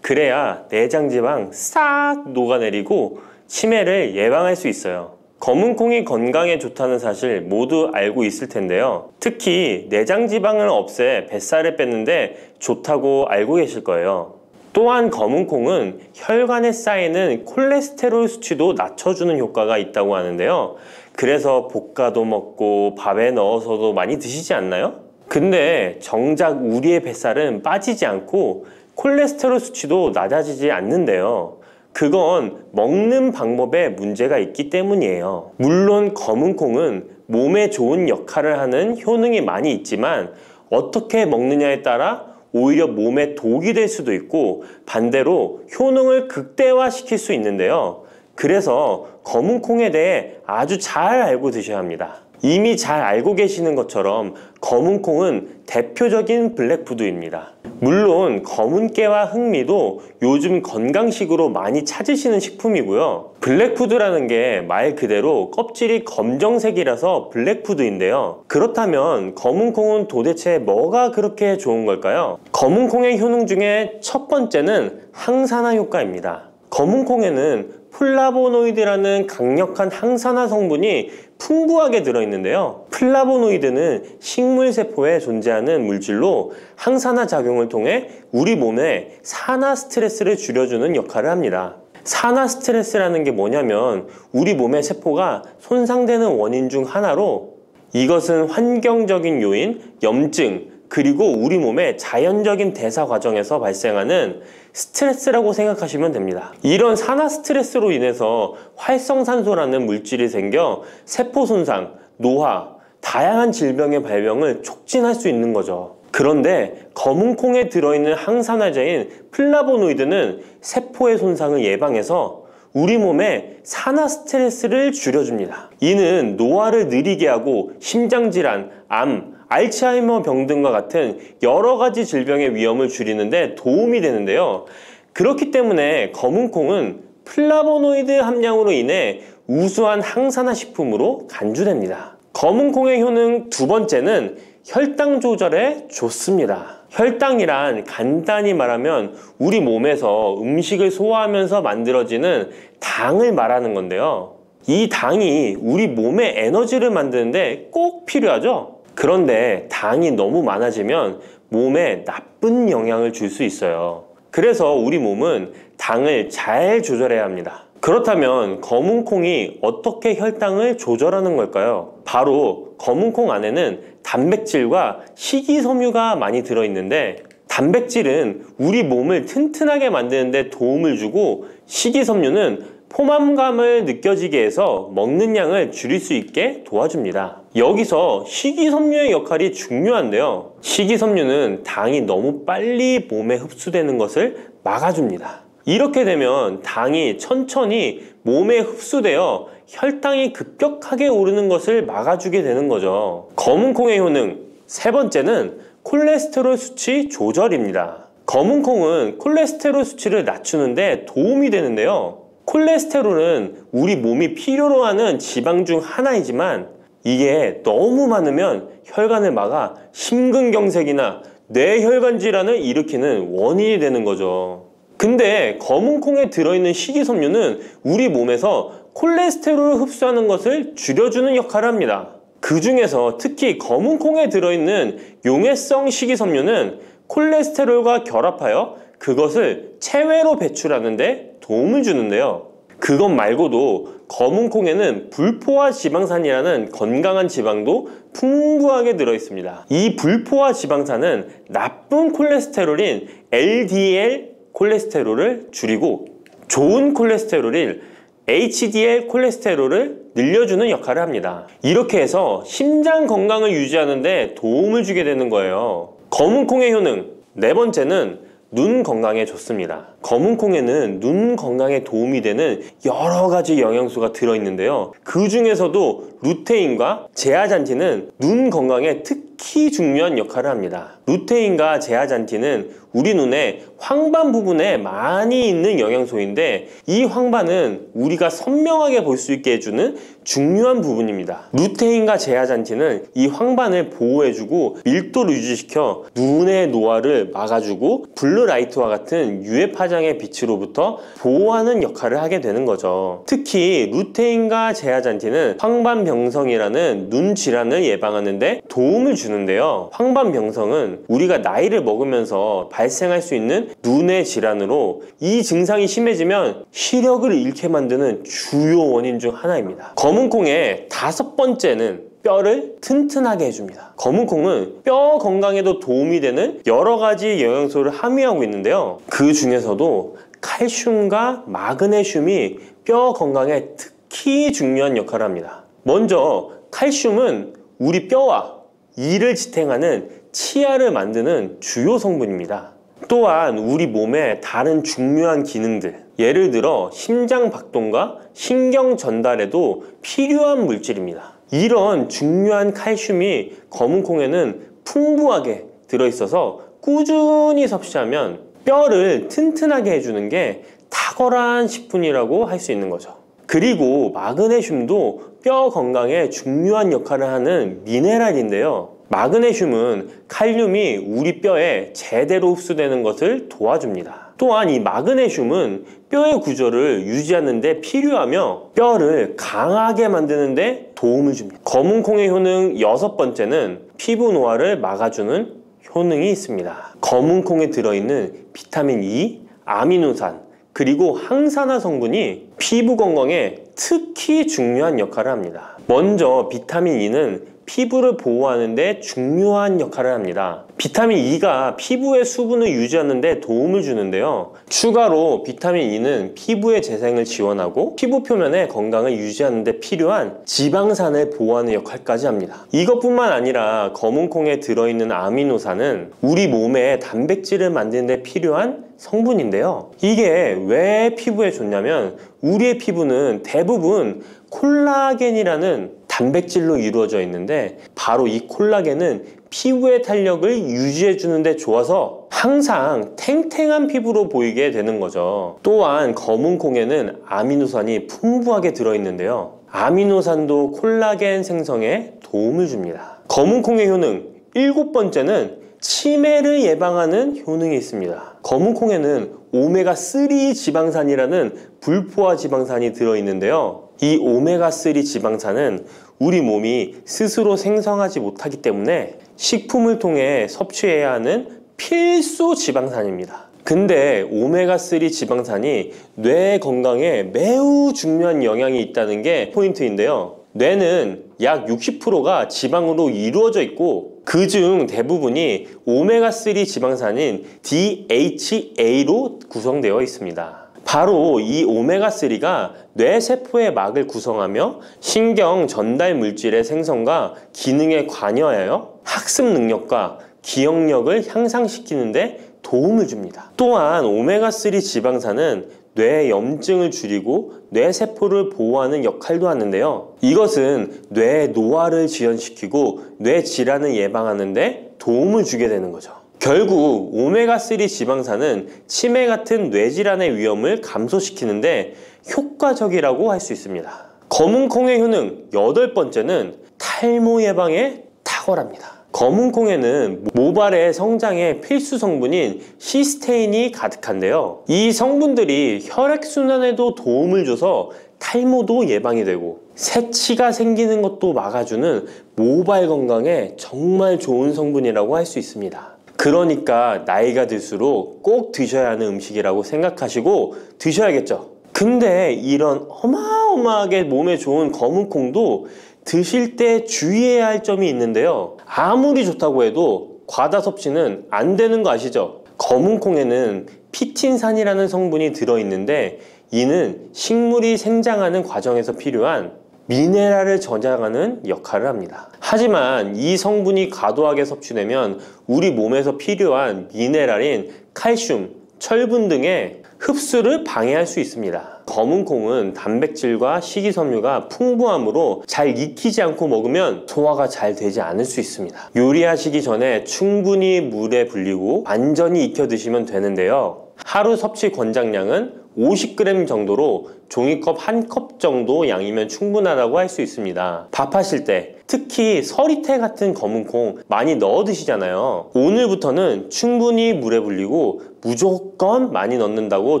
그래야 내장지방 싹 녹아내리고 치매를 예방할 수 있어요. 검은콩이 건강에 좋다는 사실 모두 알고 있을 텐데요. 특히 내장지방을 없애 뱃살을 뺐는데 좋다고 알고 계실 거예요. 또한 검은콩은 혈관에 쌓이는 콜레스테롤 수치도 낮춰주는 효과가 있다고 하는데요. 그래서 볶아도 먹고 밥에 넣어서도 많이 드시지 않나요? 근데 정작 우리의 뱃살은 빠지지 않고 콜레스테롤 수치도 낮아지지 않는데요. 그건 먹는 방법에 문제가 있기 때문이에요. 물론 검은콩은 몸에 좋은 역할을 하는 효능이 많이 있지만 어떻게 먹느냐에 따라 오히려 몸에 독이 될 수도 있고 반대로 효능을 극대화시킬 수 있는데요. 그래서 검은콩에 대해 아주 잘 알고 드셔야 합니다. 이미 잘 알고 계시는 것처럼 검은콩은 대표적인 블랙푸드입니다. 물론 검은깨와 흑미도 요즘 건강식으로 많이 찾으시는 식품이고요. 블랙푸드라는 게 말 그대로 껍질이 검정색이라서 블랙푸드인데요. 그렇다면 검은콩은 도대체 뭐가 그렇게 좋은 걸까요? 검은콩의 효능 중에 첫 번째는 항산화 효과입니다. 검은콩에는 플라보노이드라는 강력한 항산화 성분이 풍부하게 들어있는데요. 플라보노이드는 식물세포에 존재하는 물질로 항산화 작용을 통해 우리 몸에 산화 스트레스를 줄여주는 역할을 합니다. 산화 스트레스라는 게 뭐냐면 우리 몸의 세포가 손상되는 원인 중 하나로 이것은 환경적인 요인, 염증, 그리고 우리 몸의 자연적인 대사 과정에서 발생하는 스트레스라고 생각하시면 됩니다. 이런 산화 스트레스로 인해서 활성산소라는 물질이 생겨 세포 손상, 노화, 다양한 질병의 발병을 촉진할 수 있는 거죠. 그런데 검은콩에 들어있는 항산화제인 플라보노이드는 세포의 손상을 예방해서 우리 몸에 산화 스트레스를 줄여줍니다. 이는 노화를 느리게 하고 심장질환, 암, 알츠하이머 병 등과 같은 여러 가지 질병의 위험을 줄이는데 도움이 되는데요. 그렇기 때문에 검은콩은 플라보노이드 함량으로 인해 우수한 항산화 식품으로 간주됩니다. 검은콩의 효능 두 번째는 혈당 조절에 좋습니다. 혈당이란 간단히 말하면 우리 몸에서 음식을 소화하면서 만들어지는 당을 말하는 건데요. 이 당이 우리 몸의 에너지를 만드는데 꼭 필요하죠. 그런데 당이 너무 많아지면 몸에 나쁜 영향을 줄 수 있어요. 그래서 우리 몸은 당을 잘 조절해야 합니다. 그렇다면 검은콩이 어떻게 혈당을 조절하는 걸까요? 바로 검은콩 안에는 단백질과 식이섬유가 많이 들어있는데 단백질은 우리 몸을 튼튼하게 만드는 데 도움을 주고 식이섬유는 포만감을 느껴지게 해서 먹는 양을 줄일 수 있게 도와줍니다. 여기서 식이섬유의 역할이 중요한데요. 식이섬유는 당이 너무 빨리 몸에 흡수되는 것을 막아줍니다. 이렇게 되면 당이 천천히 몸에 흡수되어 혈당이 급격하게 오르는 것을 막아주게 되는 거죠. 검은콩의 효능 세 번째는 콜레스테롤 수치 조절입니다. 검은콩은 콜레스테롤 수치를 낮추는데 도움이 되는데요. 콜레스테롤은 우리 몸이 필요로 하는 지방 중 하나이지만 이게 너무 많으면 혈관을 막아 심근경색이나 뇌혈관 질환을 일으키는 원인이 되는 거죠. 근데 검은콩에 들어있는 식이섬유는 우리 몸에서 콜레스테롤을 흡수하는 것을 줄여주는 역할을 합니다. 그 중에서 특히 검은콩에 들어있는 용해성 식이섬유는 콜레스테롤과 결합하여 그것을 체외로 배출하는데 도움을 주는데요. 그것 말고도 검은콩에는 불포화 지방산이라는 건강한 지방도 풍부하게 들어있습니다. 이 불포화 지방산은 나쁜 콜레스테롤인 LDL 콜레스테롤을 줄이고 좋은 콜레스테롤인 HDL 콜레스테롤을 늘려주는 역할을 합니다. 이렇게 해서 심장 건강을 유지하는 데 도움을 주게 되는 거예요. 검은콩의 효능 네 번째는 눈 건강에 좋습니다. 검은콩에는 눈 건강에 도움이 되는 여러 가지 영양소가 들어있는데요. 그 중에서도 루테인과 제아잔틴은 눈 건강에 특히 중요한 역할을 합니다. 루테인과 제아잔틴은 우리 눈의 황반 부분에 많이 있는 영양소인데, 이 황반은 우리가 선명하게 볼 수 있게 해주는 중요한 부분입니다. 루테인과 제아잔틴은 이 황반을 보호해주고 밀도를 유지시켜 눈의 노화를 막아주고 블루라이트와 같은 유해 파장의 빛으로부터 보호하는 역할을 하게 되는 거죠. 특히 루테인과 제아잔틴은 황반병성이라는 눈 질환을 예방하는 데 도움을 주는데요. 황반병성은 우리가 나이를 먹으면서 발생할 수 있는 눈의 질환으로, 이 증상이 심해지면 시력을 잃게 만드는 주요 원인 중 하나입니다. 검은콩의 5번째는 뼈를 튼튼하게 해줍니다. 검은콩은 뼈 건강에도 도움이 되는 여러 가지 영양소를 함유하고 있는데요. 그 중에서도 칼슘과 마그네슘이 뼈 건강에 특히 중요한 역할을 합니다. 먼저 칼슘은 우리 뼈와 이를 지탱하는 치아를 만드는 주요 성분입니다. 또한 우리 몸의 다른 중요한 기능들, 예를 들어 심장 박동과 신경 전달에도 필요한 물질입니다. 이런 중요한 칼슘이 검은콩에는 풍부하게 들어있어서 꾸준히 섭취하면 뼈를 튼튼하게 해주는 게 탁월한 식품이라고 할 수 있는 거죠. 그리고 마그네슘도 뼈 건강에 중요한 역할을 하는 미네랄인데요. 마그네슘은 칼륨이 우리 뼈에 제대로 흡수되는 것을 도와줍니다. 또한 이 마그네슘은 뼈의 구조를 유지하는 데 필요하며 뼈를 강하게 만드는 데 도움을 줍니다. 검은콩의 효능 6번째는 피부 노화를 막아주는 효능이 있습니다. 검은콩에 들어있는 비타민 E, 아미노산, 그리고 항산화 성분이 피부 건강에 특히 중요한 역할을 합니다. 먼저 비타민 E는 피부를 보호하는 데 중요한 역할을 합니다. 비타민 E가 피부의 수분을 유지하는 데 도움을 주는데요. 추가로 비타민 E는 피부의 재생을 지원하고 피부 표면의 건강을 유지하는 데 필요한 지방산을 보호하는 역할까지 합니다. 이것뿐만 아니라 검은콩에 들어있는 아미노산은 우리 몸의 단백질을 만드는 데 필요한 성분인데요. 이게 왜 피부에 좋냐면, 우리의 피부는 대부분 콜라겐이라는 단백질로 이루어져 있는데, 바로 이 콜라겐은 피부의 탄력을 유지해 주는데 좋아서 항상 탱탱한 피부로 보이게 되는 거죠. 또한 검은콩에는 아미노산이 풍부하게 들어있는데요. 아미노산도 콜라겐 생성에 도움을 줍니다. 검은콩의 효능 7번째는 치매를 예방하는 효능이 있습니다. 검은콩에는 오메가3 지방산이라는 불포화 지방산이 들어있는데요. 이 오메가3 지방산은 우리 몸이 스스로 생성하지 못하기 때문에 식품을 통해 섭취해야 하는 필수 지방산입니다. 근데 오메가3 지방산이 뇌 건강에 매우 중요한 영향이 있다는 게 포인트인데요. 뇌는 약 60%가 지방으로 이루어져 있고, 그중 대부분이 오메가3 지방산인 DHA로 구성되어 있습니다. 바로 이 오메가3가 뇌세포의 막을 구성하며 신경 전달 물질의 생성과 기능에 관여하여 학습 능력과 기억력을 향상시키는 데 도움을 줍니다. 또한 오메가3 지방산은 뇌 염증을 줄이고 뇌세포를 보호하는 역할도 하는데요. 이것은 뇌 노화를 지연시키고 뇌 질환을 예방하는 데 도움을 주게 되는 거죠. 결국 오메가3 지방산은 치매 같은 뇌질환의 위험을 감소시키는데 효과적이라고 할 수 있습니다. 검은콩의 효능 8번째는 탈모 예방에 탁월합니다. 검은콩에는 모발의 성장에 필수 성분인 시스테인이 가득한데요. 이 성분들이 혈액순환에도 도움을 줘서 탈모도 예방이 되고 새치가 생기는 것도 막아주는 모발 건강에 정말 좋은 성분이라고 할 수 있습니다. 그러니까 나이가 들수록 꼭 드셔야 하는 음식이라고 생각하시고 드셔야겠죠. 근데 이런 어마어마하게 몸에 좋은 검은콩도 드실 때 주의해야 할 점이 있는데요. 아무리 좋다고 해도 과다 섭취는 안 되는 거 아시죠? 검은콩에는 피틴산이라는 성분이 들어있는데, 이는 식물이 생장하는 과정에서 필요한 미네랄을 저장하는 역할을 합니다. 하지만 이 성분이 과도하게 섭취되면 우리 몸에서 필요한 미네랄인 칼슘, 철분 등의 흡수를 방해할 수 있습니다. 검은 콩은 단백질과 식이섬유가 풍부하므로 잘 익히지 않고 먹으면 소화가 잘 되지 않을 수 있습니다. 요리하시기 전에 충분히 물에 불리고 완전히 익혀 드시면 되는데요. 하루 섭취 권장량은 50g 정도로 종이컵 1컵 정도 양이면 충분하다고 할 수 있습니다. 밥하실 때 특히 서리태 같은 검은 콩 많이 넣어 드시잖아요. 오늘부터는 충분히 물에 불리고 무조건 많이 넣는다고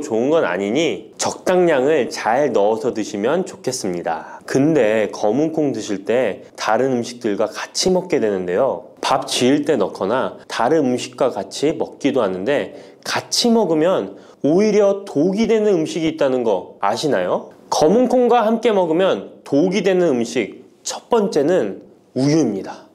좋은 건 아니니 적당량을 잘 넣어서 드시면 좋겠습니다. 근데 검은 콩 드실 때 다른 음식들과 같이 먹게 되는데요. 밥 지을 때 넣거나 다른 음식과 같이 먹기도 하는데 같이 먹으면 오히려 독이 되는 음식이 있다는 거 아시나요? 검은 콩과 함께 먹으면 독이 되는 음식 첫 번째는 우유입니다.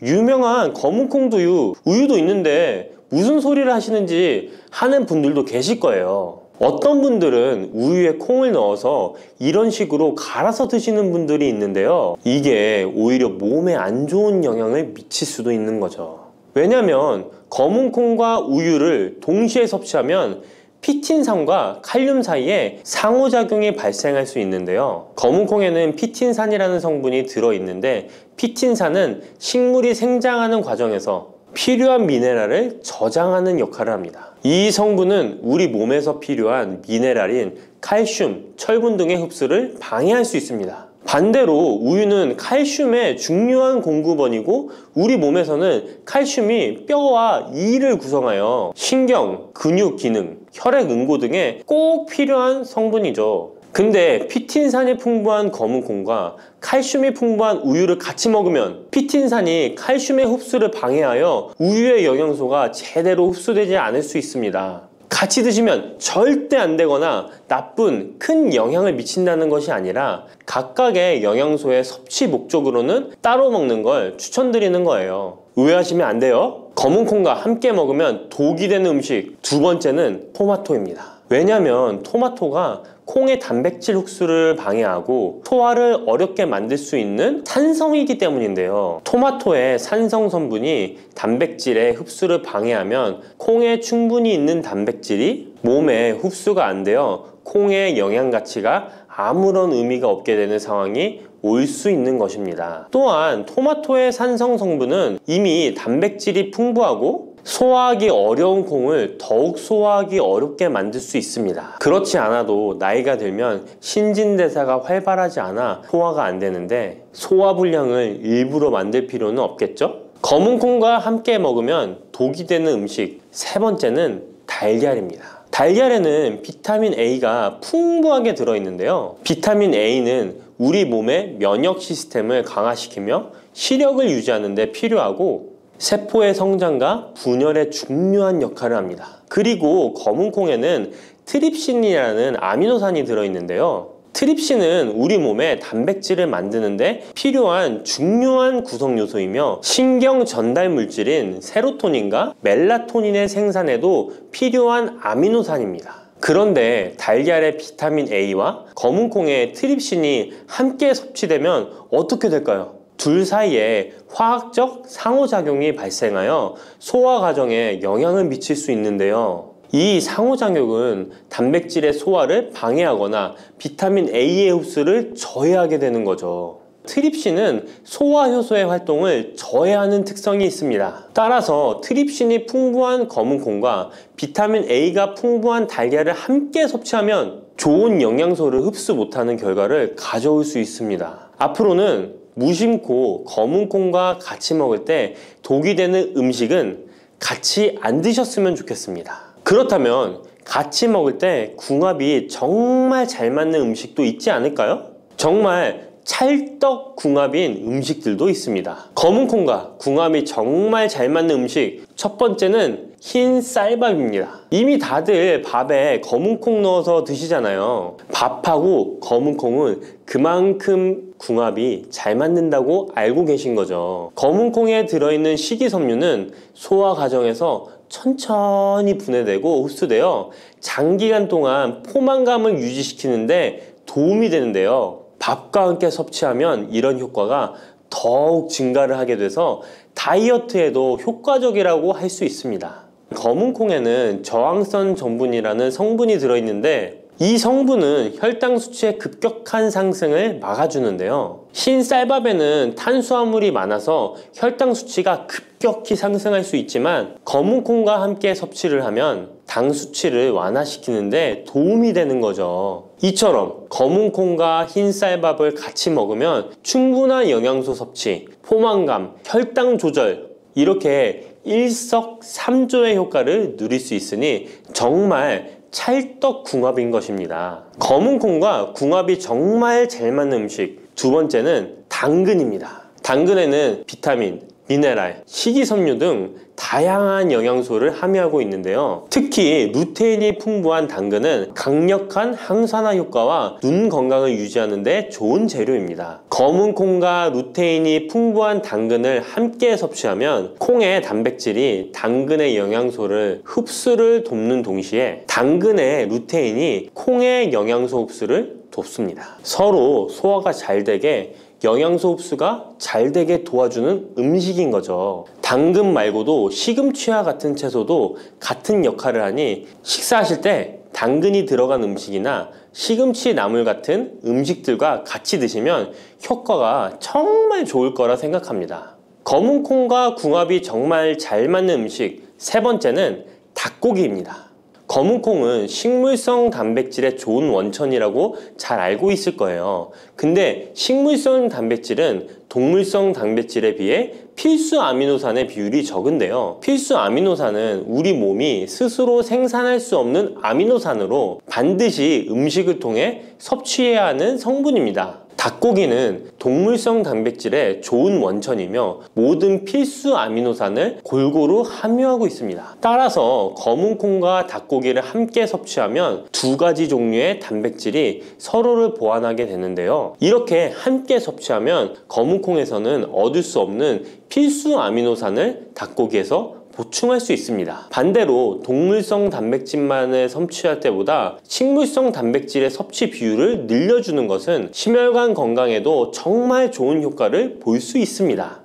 유명한 검은 콩두유, 우유도 있는데 무슨 소리를 하시는지 하는 분들도 계실 거예요. 어떤 분들은 우유에 콩을 넣어서 이런 식으로 갈아서 드시는 분들이 있는데요. 이게 오히려 몸에 안 좋은 영향을 미칠 수도 있는 거죠. 왜냐면 검은 콩과 우유를 동시에 섭취하면 피틴산과 칼륨 사이에 상호작용이 발생할 수 있는데요. 검은 콩에는 피틴산이라는 성분이 들어있는데 피틴산은 식물이 생장하는 과정에서 필요한 미네랄을 저장하는 역할을 합니다. 이 성분은 우리 몸에서 필요한 미네랄인 칼슘, 철분 등의 흡수를 방해할 수 있습니다. 반대로 우유는 칼슘의 중요한 공급원이고 우리 몸에서는 칼슘이 뼈와 이를 구성하여 신경, 근육 기능, 혈액 응고 등에 꼭 필요한 성분이죠. 근데 피틴산이 풍부한 검은 콩과 칼슘이 풍부한 우유를 같이 먹으면 피틴산이 칼슘의 흡수를 방해하여 우유의 영양소가 제대로 흡수되지 않을 수 있습니다. 같이 드시면 절대 안 되거나 나쁜 큰 영향을 미친다는 것이 아니라 각각의 영양소의 섭취 목적으로는 따로 먹는 걸 추천드리는 거예요. 오해하시면 안 돼요. 검은 콩과 함께 먹으면 독이 되는 음식 두 번째는 토마토입니다. 왜냐면 토마토가 콩의 단백질 흡수를 방해하고 소화를 어렵게 만들 수 있는 산성이기 때문인데요. 토마토의 산성 성분이 단백질의 흡수를 방해하면 콩에 충분히 있는 단백질이 몸에 흡수가 안 되어 콩의 영양 가치가 아무런 의미가 없게 되는 상황이 올 수 있는 것입니다. 또한 토마토의 산성 성분은 이미 단백질이 풍부하고 소화하기 어려운 콩을 더욱 소화하기 어렵게 만들 수 있습니다. 그렇지 않아도 나이가 들면 신진대사가 활발하지 않아 소화가 안 되는데 소화불량을 일부러 만들 필요는 없겠죠? 검은 콩과 함께 먹으면 독이 되는 음식 세 번째는 달걀입니다. 달걀에는 비타민 A가 풍부하게 들어있는데요. 비타민 A는 우리 몸의 면역 시스템을 강화시키며 시력을 유지하는 데 필요하고 세포의 성장과 분열에 중요한 역할을 합니다. 그리고 검은 콩에는 트립신이라는 아미노산이 들어있는데요. 트립신은 우리 몸에 단백질을 만드는데 필요한 중요한 구성 요소이며 신경 전달 물질인 세로토닌과 멜라토닌의 생산에도 필요한 아미노산입니다. 그런데 달걀의 비타민 A와 검은 콩의 트립신이 함께 섭취되면 어떻게 될까요? 둘 사이에 화학적 상호작용이 발생하여 소화 과정에 영향을 미칠 수 있는데요. 이 상호작용은 단백질의 소화를 방해하거나 비타민 A의 흡수를 저해하게 되는 거죠. 트립신은 소화 효소의 활동을 저해하는 특성이 있습니다. 따라서 트립신이 풍부한 검은 콩과 비타민 A가 풍부한 달걀을 함께 섭취하면 좋은 영양소를 흡수 못하는 결과를 가져올 수 있습니다. 앞으로는 무심코 검은 콩과 같이 먹을 때 독이 되는 음식은 같이 안 드셨으면 좋겠습니다. 그렇다면 같이 먹을 때 궁합이 정말 잘 맞는 음식도 있지 않을까요? 정말 찰떡궁합인 음식들도 있습니다. 검은 콩과 궁합이 정말 잘 맞는 음식 첫 번째는 흰 쌀밥입니다. 이미 다들 밥에 검은 콩 넣어서 드시잖아요. 밥하고 검은 콩은 그만큼 궁합이 잘 맞는다고 알고 계신 거죠. 검은 콩에 들어있는 식이섬유는 소화 과정에서 천천히 분해되고 흡수되어 장기간 동안 포만감을 유지시키는데 도움이 되는데요. 밥과 함께 섭취하면 이런 효과가 더욱 증가를 하게 돼서 다이어트에도 효과적이라고 할 수 있습니다. 검은콩에는 저항성 전분이라는 성분이 들어있는데 이 성분은 혈당 수치의 급격한 상승을 막아주는데요. 흰 쌀밥에는 탄수화물이 많아서 혈당 수치가 급격히 상승할 수 있지만 검은콩과 함께 섭취를 하면 당 수치를 완화시키는데 도움이 되는 거죠. 이처럼 검은콩과 흰 쌀밥을 같이 먹으면 충분한 영양소 섭취, 포만감, 혈당 조절 이렇게 일석삼조의 효과를 누릴 수 있으니 정말 찰떡궁합인 것입니다. 검은콩과 궁합이 정말 잘 맞는 음식 두 번째는 당근입니다. 당근에는 비타민, 미네랄, 식이섬유 등 다양한 영양소를 함유하고 있는데요. 특히 루테인이 풍부한 당근은 강력한 항산화 효과와 눈 건강을 유지하는 데 좋은 재료입니다. 검은콩과 루테인이 풍부한 당근을 함께 섭취하면 콩의 단백질이 당근의 영양소를 흡수를 돕는 동시에 당근의 루테인이 콩의 영양소 흡수를 돕습니다. 서로 소화가 잘 되게 영양소 흡수가 잘 되게 도와주는 음식인 거죠. 당근 말고도 시금치와 같은 채소도 같은 역할을 하니 식사하실 때 당근이 들어간 음식이나 시금치 나물 같은 음식들과 같이 드시면 효과가 정말 좋을 거라 생각합니다. 검은콩과 궁합이 정말 잘 맞는 음식 세 번째는 닭고기입니다. 검은콩은 식물성 단백질의 좋은 원천이라고 잘 알고 있을 거예요. 근데 식물성 단백질은 동물성 단백질에 비해 필수 아미노산의 비율이 적은데요. 필수 아미노산은 우리 몸이 스스로 생산할 수 없는 아미노산으로 반드시 음식을 통해 섭취해야 하는 성분입니다. 닭고기는 동물성 단백질의 좋은 원천이며 모든 필수 아미노산을 골고루 함유하고 있습니다. 따라서 검은콩과 닭고기를 함께 섭취하면 두 가지 종류의 단백질이 서로를 보완하게 되는데요. 이렇게 함께 섭취하면 검은콩에서는 얻을 수 없는 필수 아미노산을 닭고기에서 보충할 수 있습니다. 반대로 동물성 단백질만을 섭취할 때보다 식물성 단백질의 섭취 비율을 늘려주는 것은 심혈관 건강에도 정말 좋은 효과를 볼 수 있습니다.